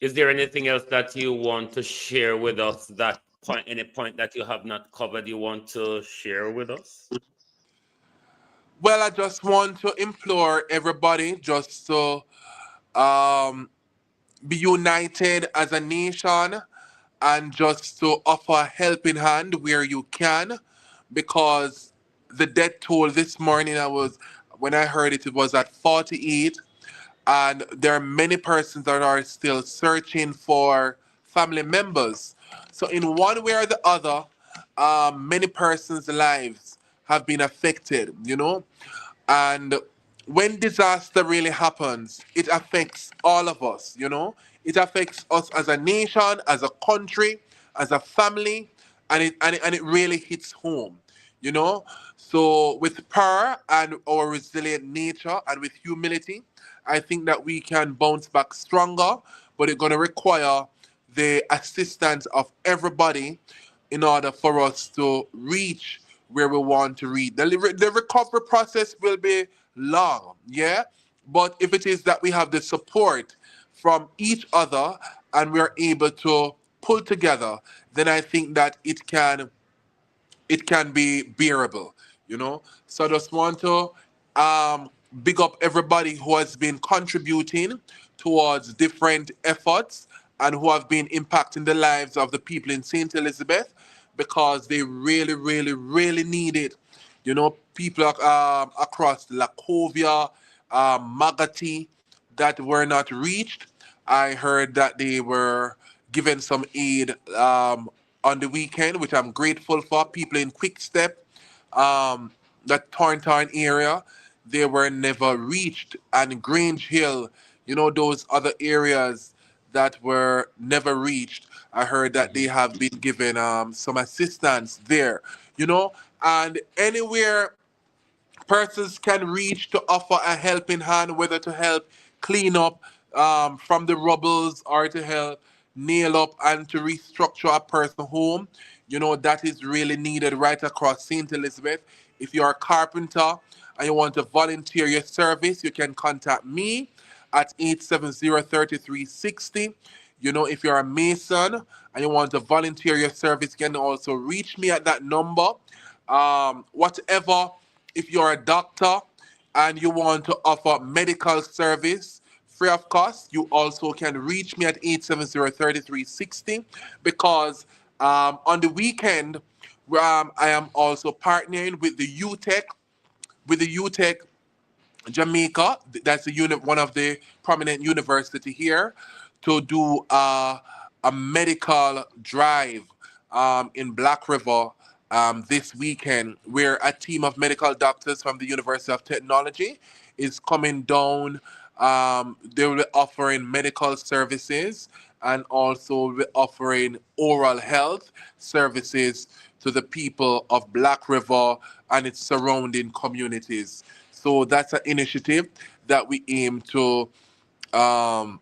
Is there anything else that you want to share with us? That point, any point that you have not covered, you want to share with us? Well, I just want to implore everybody just to um, be united as a nation and just to offer a helping hand where you can, because the death toll this morning, when I heard it, it was at 48, and there are many persons that are still searching for family members. So in one way or the other, many persons' lives have been affected. And when disaster really happens, it affects all of us. It affects us as a nation, as a country, as a family, and it really hits home. You know, so with power and our resilient nature and with humility, I think that we can bounce back stronger, but it's going to require the assistance of everybody in order for us to reach where we want to reach. The recovery process will be long, yeah? But if it is that we have the support from each other and we're able to pull together, then I think that it can be bearable. So I just want to big up everybody who has been contributing towards different efforts and who have been impacting the lives of the people in St. Elizabeth, because they really, really, really need it. People across Lacovia, Magati, that were not reached. I heard that they were given some aid on the weekend, which I'm grateful for. People in Quick Step, that Torrington area, they were never reached. And Grange Hill, those other areas that were never reached. I heard that they Mhm. have been given some assistance there, you know, and anywhere persons can reach to offer a helping hand, whether to help clean up from the rubbles or to help nail up and to restructure a person's home. That is really needed right across St. Elizabeth. If you're a carpenter and you want to volunteer your service, you can contact me at 870-3360. You know, if you're a mason and you want to volunteer your service, you can also reach me at that number. Whatever, if you're a doctor and you want to offer medical service free of cost, you also can reach me at 870-3360 because on the weekend, I am also partnering with the UTech Jamaica. That's one of the prominent university here to do a medical drive in Black River this weekend, where a team of medical doctors from the University of Technology is coming down. They will be offering medical services and also be offering oral health services to the people of Black River and its surrounding communities. So that's an initiative that we aim to um,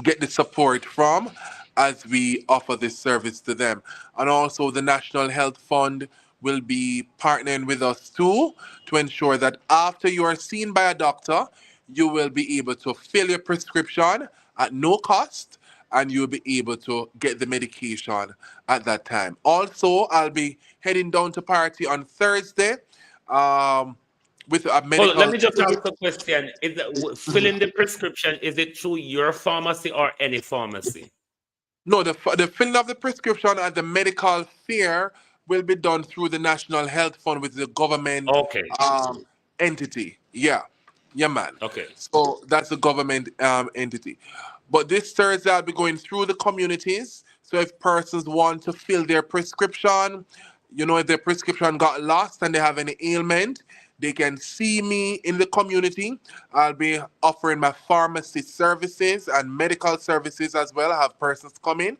get the support from as we offer this service to them. And also, the National Health Fund will be partnering with us too to ensure that after you are seen by a doctor, you will be able to fill your prescription at no cost and you'll be able to get the medication at that time. Also, I'll be heading down to Party on Thursday um, with a Hold on, let medical. me just ask a question. Is that filling the prescription, is it through your pharmacy or any pharmacy? No, the filling of the prescription at the medical fair will be done through the National Health Fund with the government Okay, entity. Yeah, yeah, man. okay. So that's the government entity. But this Thursday, I'll be going through the communities. So if persons want to fill their prescription, you know, if their prescription got lost and they have any ailment, they can see me in the community. I'll be offering my pharmacy services and medical services as well. I have persons coming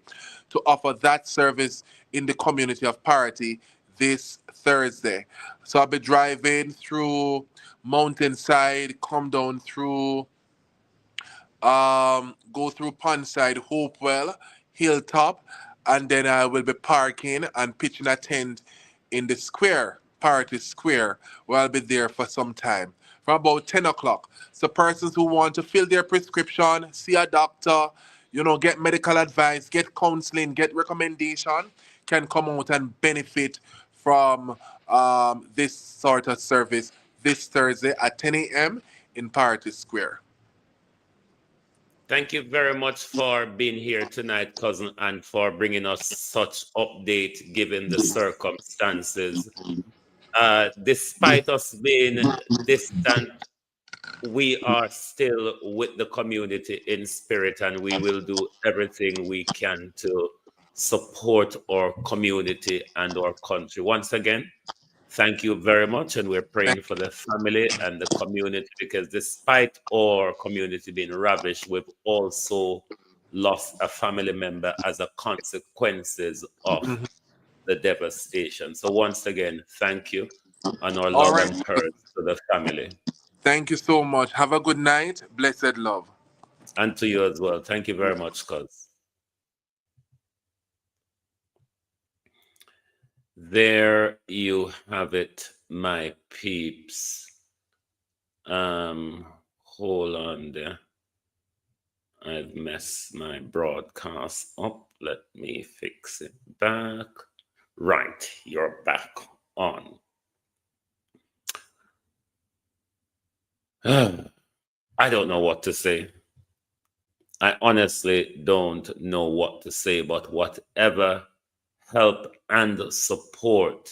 to offer that service in the community of Parity this Thursday. So I'll be driving through Mountainside, come down through go through Pondside, Hopewell, Hilltop, and then I will be parking and pitching a tent in the square, Party Square, where I'll be there for some time, from about 10 o'clock. So persons who want to fill their prescription, see a doctor, you know, get medical advice, get counseling, get recommendation, can come out and benefit from this sort of service this Thursday at 10 a.m. in Party Square. Thank you very much for being here tonight, cousin, and for bringing us such update given the circumstances. Despite us being distant, we are still with the community in spirit, and we will do everything we can to support our community and our country. Once again, thank you very much, and we're praying for the family and the community, because despite our community being ravished, we've also lost a family member as a consequences of the devastation. So once again, thank you, and our All love right. and prayers to the family. Thank you so much. Have a good night. Blessed love. And to you as well. Thank you very much, cuz. There you have it, my peeps. Hold on there. I've messed my broadcast up. Let me fix it back. Right, you're back on. I don't know what to say. I honestly don't know what to say, but whatever help and support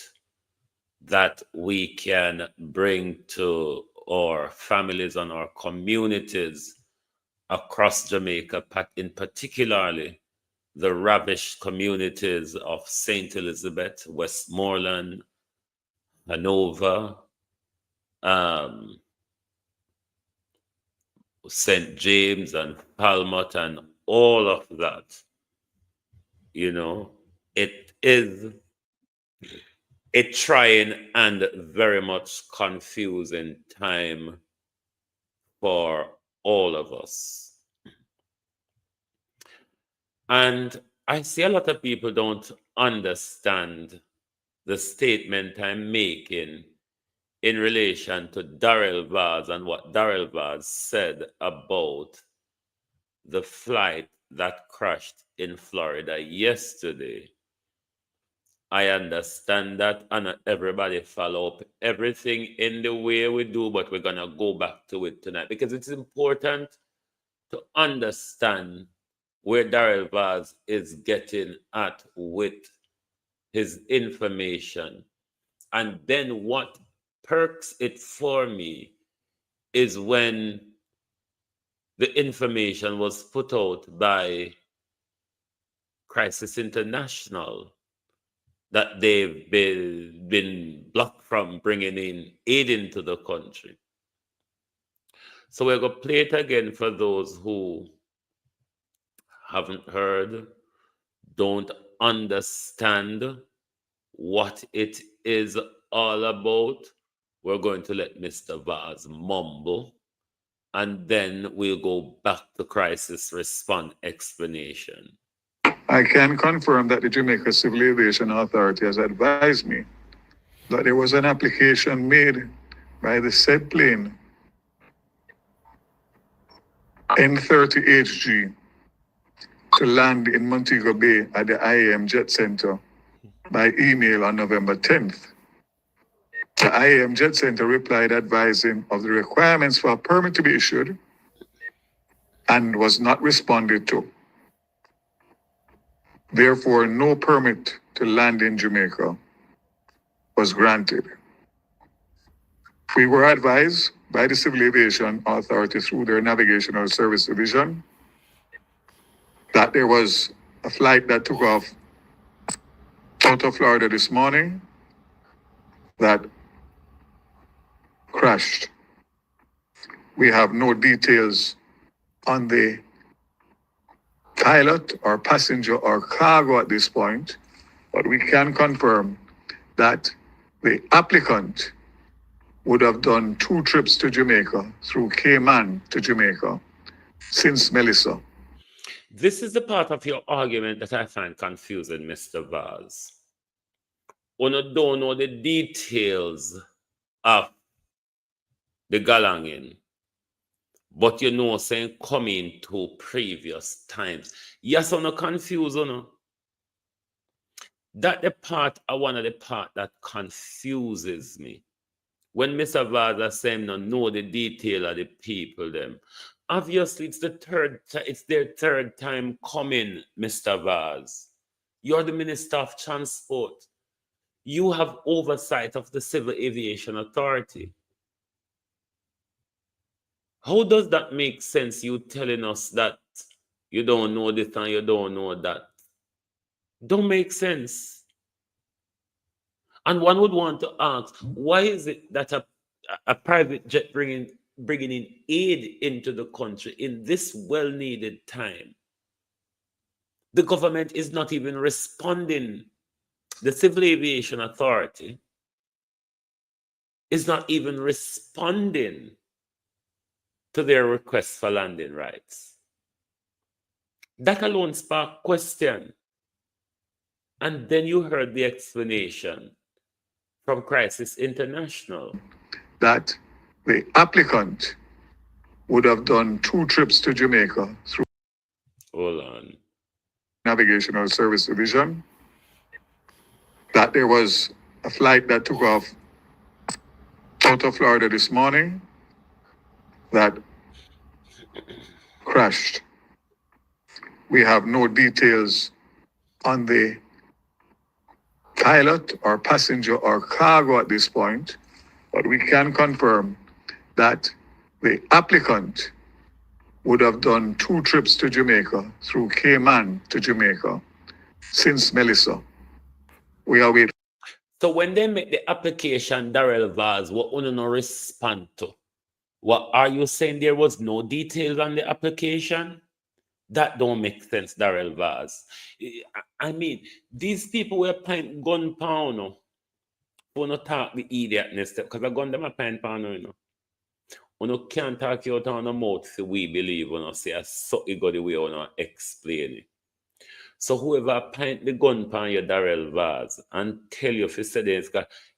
that we can bring to our families and our communities across Jamaica, in particularly the ravished communities of St. Elizabeth, Westmoreland, Hanover, St. James and Falmouth and all of that, you know, it is a trying and very much confusing time for all of us. And I see a lot of people don't understand the statement I'm making in relation to Darrell Vaz and what Darrell Vaz said about the flight that crashed in Florida yesterday. I understand that, and everybody follow up everything in the way we do, but we're going to go back to it tonight because it's important to understand where Darrell Vaz is getting at with his information. And then what perks it for me is when the information was put out by Crisis International that they've been blocked from bringing in aid into the country. So we're going to play it again for those who haven't heard, don't understand what it is all about. We're going to let Mr. Vaz mumble, and then we'll go back to crisis response explanation. I can confirm that the Jamaica Civil Aviation Authority has advised me that there was an application made by the said plane N30HG to land in Montego Bay at the IAM Jet Center by email on November 10th. The IAM Jet Center replied advising of the requirements for a permit to be issued and was not responded to. Therefore, no permit to land in Jamaica was granted. We were advised by the Civil Aviation Authority through their Navigational Service Division that there was a flight that took off out of Florida this morning that crashed. We have no details on the pilot or passenger or cargo at this point, but we can confirm that the applicant would have done 2 trips to Jamaica through Cayman to Jamaica since Melissa. This is the part of your argument that I find confusing, Mr. Vaz. When you don't know the details of the galanging, but you know saying coming to previous times. Yes, I'm not confused, you know. That the part, one of the part that confuses me. When Mr. Vaz is saying no know the detail of the people them. Obviously, it's their third time coming, Mr. Vaz. You're the Minister of Transport. You have oversight of the Civil Aviation Authority. How does that make sense, you telling us that you don't know this and you don't know that? Don't make sense. And one would want to ask, why is it that a private jet bringing in aid into the country in this well-needed time? The government is not even responding. The Civil Aviation Authority is not even responding to their request for landing rights. That alone sparked question. And then you heard the explanation from Crisis International. That the applicant would have done 2 trips to Jamaica through Hold on. Navigational Service Division. That there was a flight that took off out of Florida this morning that crashed. We have no details on the pilot or passenger or cargo at this point, but we can confirm that the applicant would have done 2 trips to Jamaica through Cayman to Jamaica since Melissa. We are waiting. So when they make the application, Darrell Vaz, what will not respond to? What are you saying? There was no details on the application? That don't make sense, Darrell Vaz. I mean, these people were playing gun pound for not talk the idiotness because I gun them a pine pound, you know. You can't talk you out on the mouth so we believe when I say I suck it go the way I want to explain it. So whoever point the gun upon your Darrell Vaz and tell you if you said it,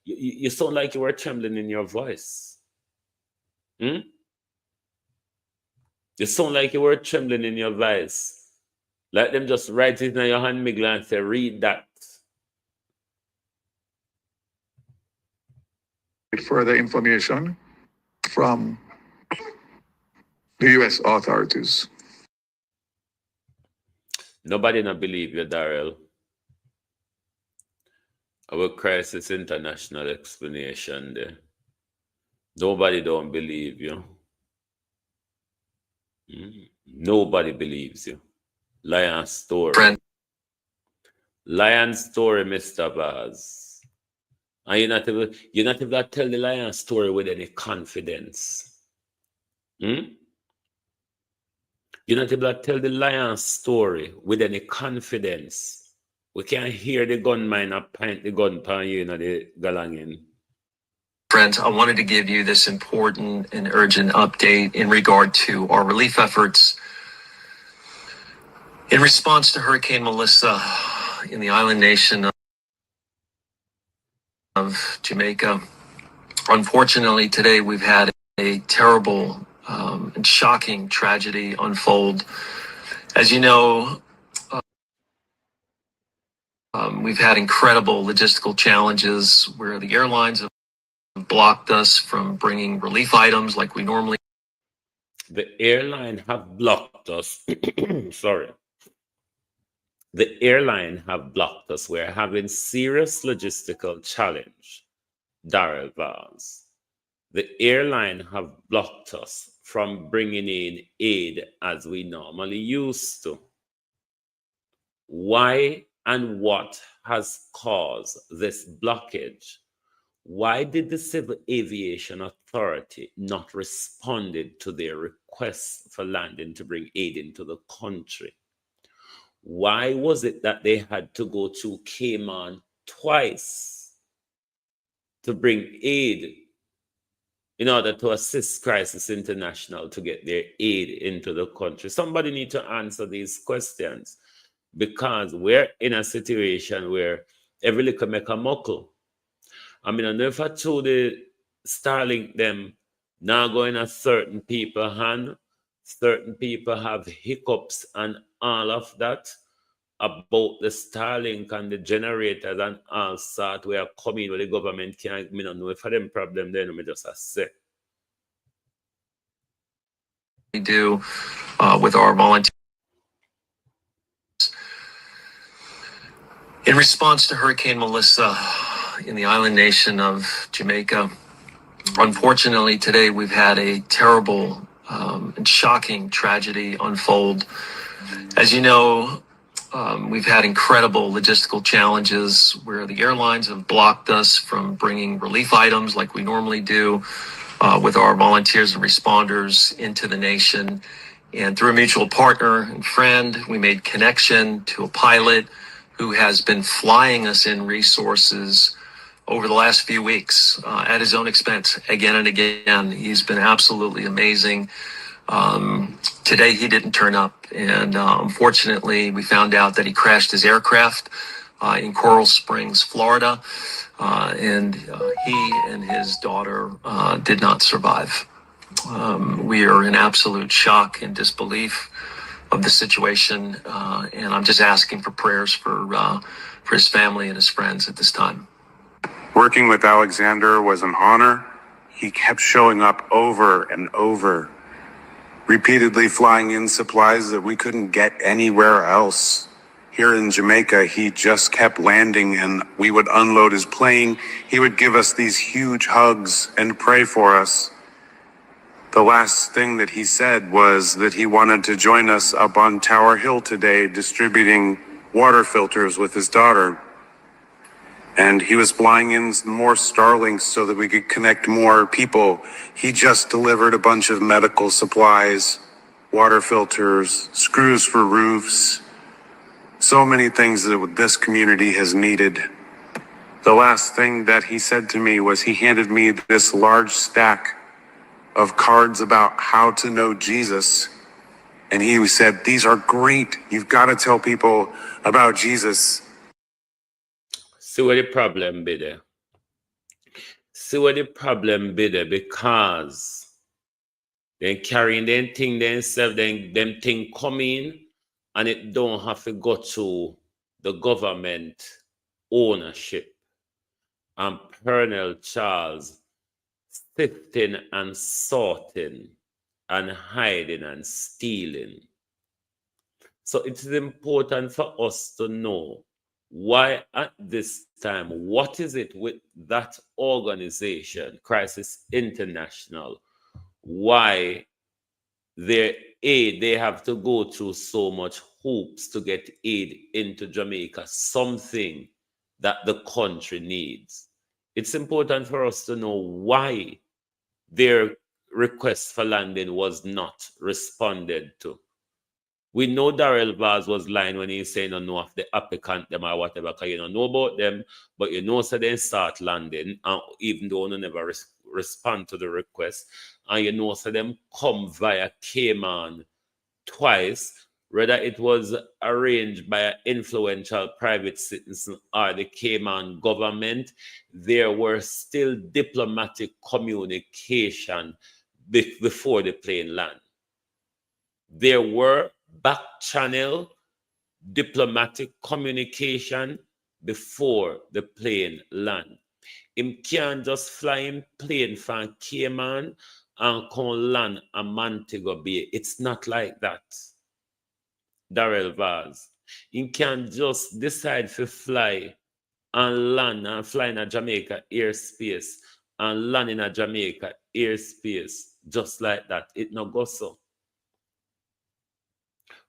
you sound like you were trembling in your voice. You sound like you were trembling in your voice. Let them just write it in your hand, Migla, and say, read that. Further information from the U.S. authorities. Nobody not believe you, Darrell. Our crisis international explanation there. Nobody don't believe you. Nobody believes you. Lion story. Friend. Lion story, Mr. Vaz. And you're not even to tell the lion story with any confidence. You're not able to tell the lion story with any confidence. We can't hear the gunman point the gun upon you, the galangin. Friends, I wanted to give you this important and urgent update in regard to our relief efforts in response to Hurricane Melissa in the island nation of Jamaica. Unfortunately, today we've had a terrible and shocking tragedy unfold. As you know, we've had incredible logistical challenges where the airlines have blocked us from bringing relief items like we normally. The airline have blocked us. Sorry. The airline have blocked us. We're having serious logistical challenge, Darrell Vaz. The airline have blocked us from bringing in aid as we normally used to. Why and what has caused this blockage? Why did the Civil Aviation Authority not respond to their request for landing to bring aid into the country? Why was it that they had to go to Cayman twice to bring aid in order to assist Crisis International to get their aid into the country? Somebody need to answer these questions, because we're in a situation where every little make a muckle. I mean, I know if I told the Starlink them now going a certain people hand, certain people have hiccups and all of that about the Starlink and the generators and all sort where coming where the government can't, me not know if I them problem then me just say. We do with our volunteers. In response to Hurricane Melissa in the island nation of Jamaica, unfortunately today we've had a terrible and shocking tragedy unfold. As you know, we've had incredible logistical challenges where the airlines have blocked us from bringing relief items like we normally do with our volunteers and responders into the nation. And through a mutual partner and friend, we made connection to a pilot who has been flying us in resources over the last few weeks at his own expense again and again. He's been absolutely amazing. Today he didn't turn up, and unfortunately we found out that he crashed his aircraft in Coral Springs, Florida, and he and his daughter did not survive. We are in absolute shock and disbelief of the situation, and I'm just asking for prayers for his family and his friends at this time. Working with Alexander was an honor. He kept showing up over and over, repeatedly flying in supplies that we couldn't get anywhere else. Here in Jamaica, he just kept landing, and we would unload his plane. He would give us these huge hugs and pray for us. The last thing that he said was that he wanted to join us up on Tower Hill today distributing water filters with his daughter. And he was flying in more Starlinks so that we could connect more people. He just delivered a bunch of medical supplies, water filters, screws for roofs, so many things that this community has needed. The last thing that he said to me was he handed me this large stack of cards about how to know Jesus. And he said, these are great. You've got to tell people about Jesus. See where the problem be there. See where the problem be there, because they carrying them thing themselves, them thing come in, and it don't have to go to the government ownership. And Colonel Charles sifting and sorting and hiding and stealing. So it is important for us to know why at this time, what is it with that organization, Crisis International, why their aid, they have to go through so much hoops to get aid into Jamaica, something that the country needs. It's important for us to know why their request for landing was not responded to. We know Darrell Vaz was lying when he saying, no of the applicant them or whatever, because you don't know about them, but you know so they start landing, even though they never respond to the request, and you know so them come via Cayman twice, whether it was arranged by an influential private citizen or the Cayman government, there were still diplomatic communication before the plane land. There were back channel diplomatic communication before the plane land. Him can't just fly in plane from Cayman and come land at Montego Bay. It's not like that. Darrell Vaz. He can't just decide to fly and land and fly in a Jamaica airspace and land in a Jamaica airspace just like that. It no go so.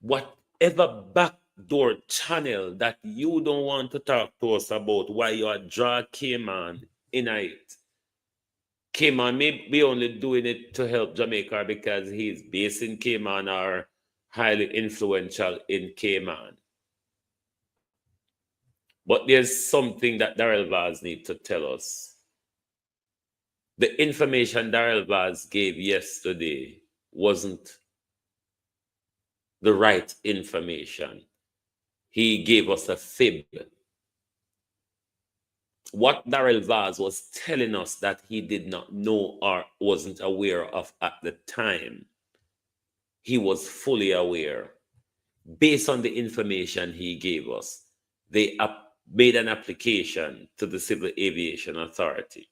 Whatever backdoor channel that you don't want to talk to us about, why you are draw Cayman in it. Cayman may be only doing it to help Jamaica because he's based in Cayman or highly influential in Cayman. But there's something that Darrell Vaz needs to tell us. The information Darrell Vaz gave yesterday wasn't the right information. He gave us a fib. What Darrell Vaz was telling us that he did not know or wasn't aware of at the time, he was fully aware. Based on the information he gave us, they made an application to the Civil Aviation Authority.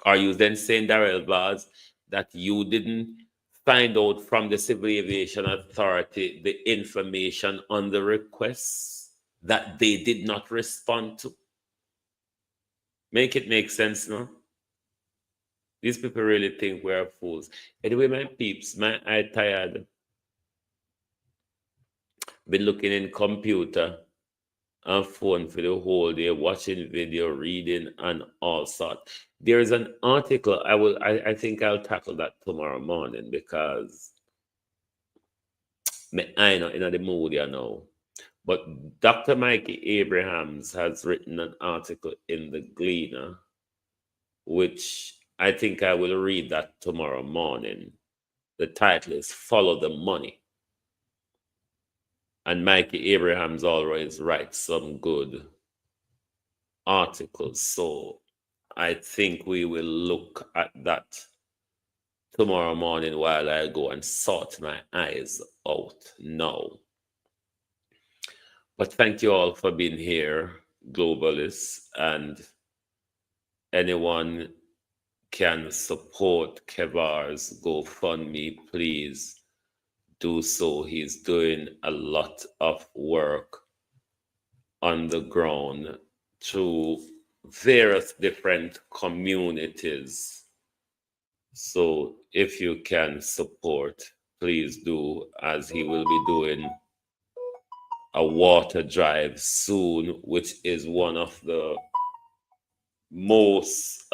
Are you then saying, Darrell Vaz, that you didn't find out from the Civil Aviation Authority the information on the requests that they did not respond to? Make it make sense, no? These people really think we're fools. Anyway, my peeps, my eye tired. Been looking in computer and phone for the whole day, watching video, reading, and all sorts. There is an article I think I'll tackle that tomorrow morning because I know in the mood you know. But Dr. Mikey Abrahams has written an article in the Gleaner, which I think I will read that tomorrow morning. The title is Follow the Money. And Mikey Abrahams always writes some good articles. So I think we will look at that tomorrow morning while I go and sort my eyes out now. But thank you all for being here, globalists, and anyone can support Kevar's GoFundMe, please do so. He's doing a lot of work on the ground to various different communities. So if you can support, please do, as he will be doing a water drive soon, which is one of the most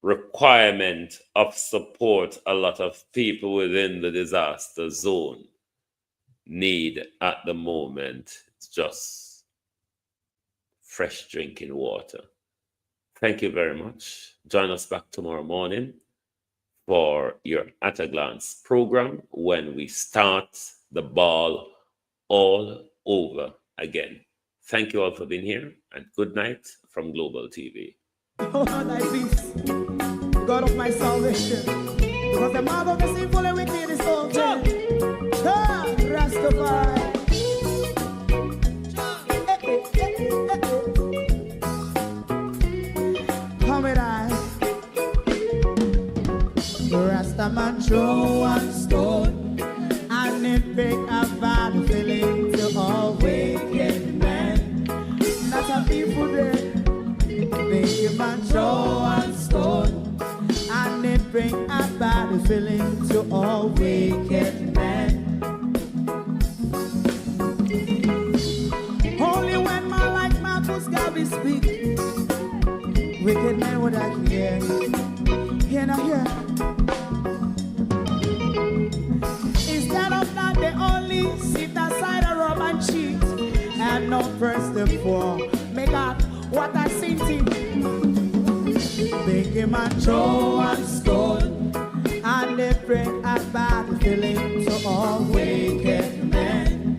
requirement of support a lot of people within the disaster zone need at the moment. It's just fresh drinking water. Thank you very much. Join us back tomorrow morning for your At a Glance program when we start the ball all over again. Thank you all for being here, and good night from Global TV. Oh, thy peace, God of my salvation, because the mouth of the sinful and wicked is open. Rastafari. Come with I. Rastaman throw one stone, and it break a bad feeling to all wicked men. That's a people there. Make a man throw one stone, and it bring a bad feeling to all wicked men. Only when man like Marcus Garvey speak, wicked men would I hear. Hear now hear. Instead of that, they only sit aside and rub and cheat, and not first and for. Make God what I seen to. Make him a throw and stone, and they bring a bad feeling to all wicked men.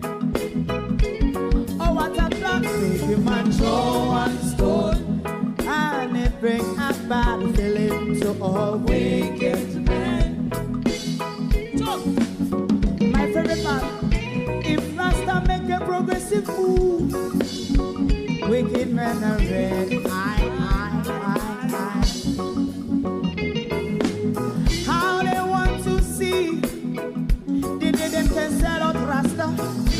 Oh, what a plan! Make him a throw and stone, and they bring a bad feeling to all wicked men. So, my favorite man, if Rasta make a progressive move, wicked men are red. How they want to see the day them can sell out Rasta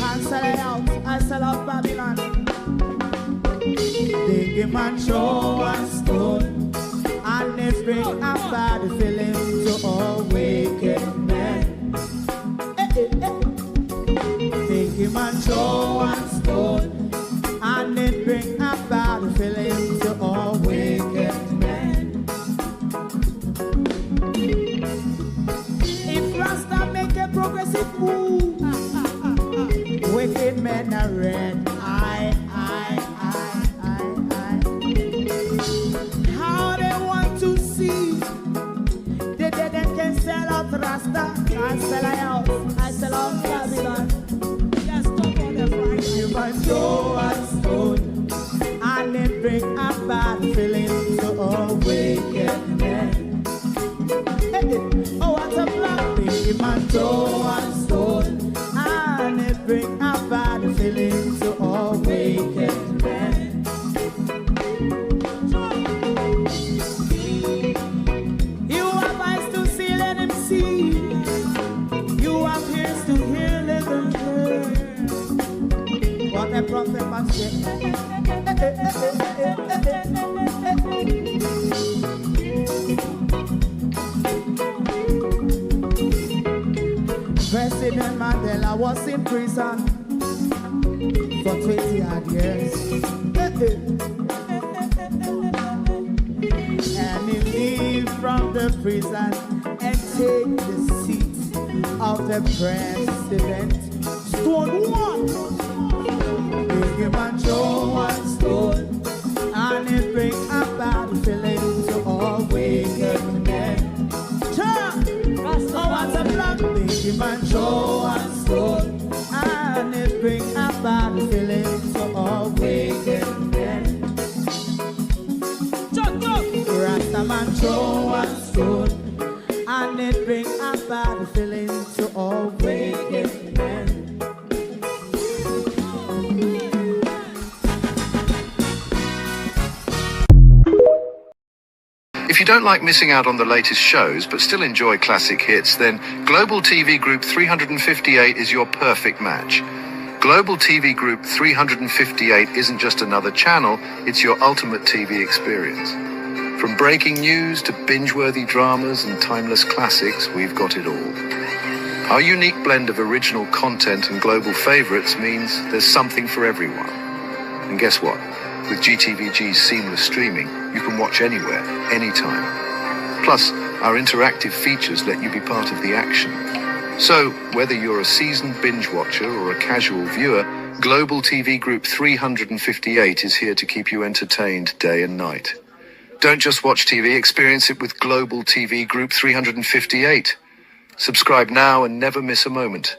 and sell it out and sell out Babylon. They give man show and stone, and they bring a bad feeling to all wicked men. They give man show and stone, and it bring a bad feeling to all wicked men. If Rasta make a progressive move, wicked men are red. How they want to see the dead that can sell out Rasta and sell out, I sell out Babylon. Just talk on the Friday. You might go and stone, and it bring a bad feeling to all wicked men. Oh, what a black baby man, go and stone, and it bring a bad feeling to all wicked men. You have eyes to see, let him see. You have ears to hear, let them hear. What a prophet must say. President Mandela was in prison for 20 odd years. And he leave from the prison and take the seat of the president. Stone one. Big him and throw one stone, and it bring a bad feeling to all wicked men. Oh, what a black big him and throw one stone, and it bring a bad feeling to all wicked men. Rastaman throw one stone, and it bring a bad feeling to all wicked men. If you don't like missing out on the latest shows but still enjoy classic hits, then Global TV Group 358 is your perfect match. Global TV Group 358 isn't just another channel, it's your ultimate TV experience. From breaking news to binge-worthy dramas and timeless classics, we've got it all. Our unique blend of original content and global favorites means there's something for everyone. And guess what? With GTVG's seamless streaming, you can watch anywhere, anytime. Plus, our interactive features let you be part of the action. So, whether you're a seasoned binge watcher or a casual viewer, Global TV Group 358 is here to keep you entertained day and night. Don't just watch TV, experience it with Global TV Group 358. Subscribe now and never miss a moment.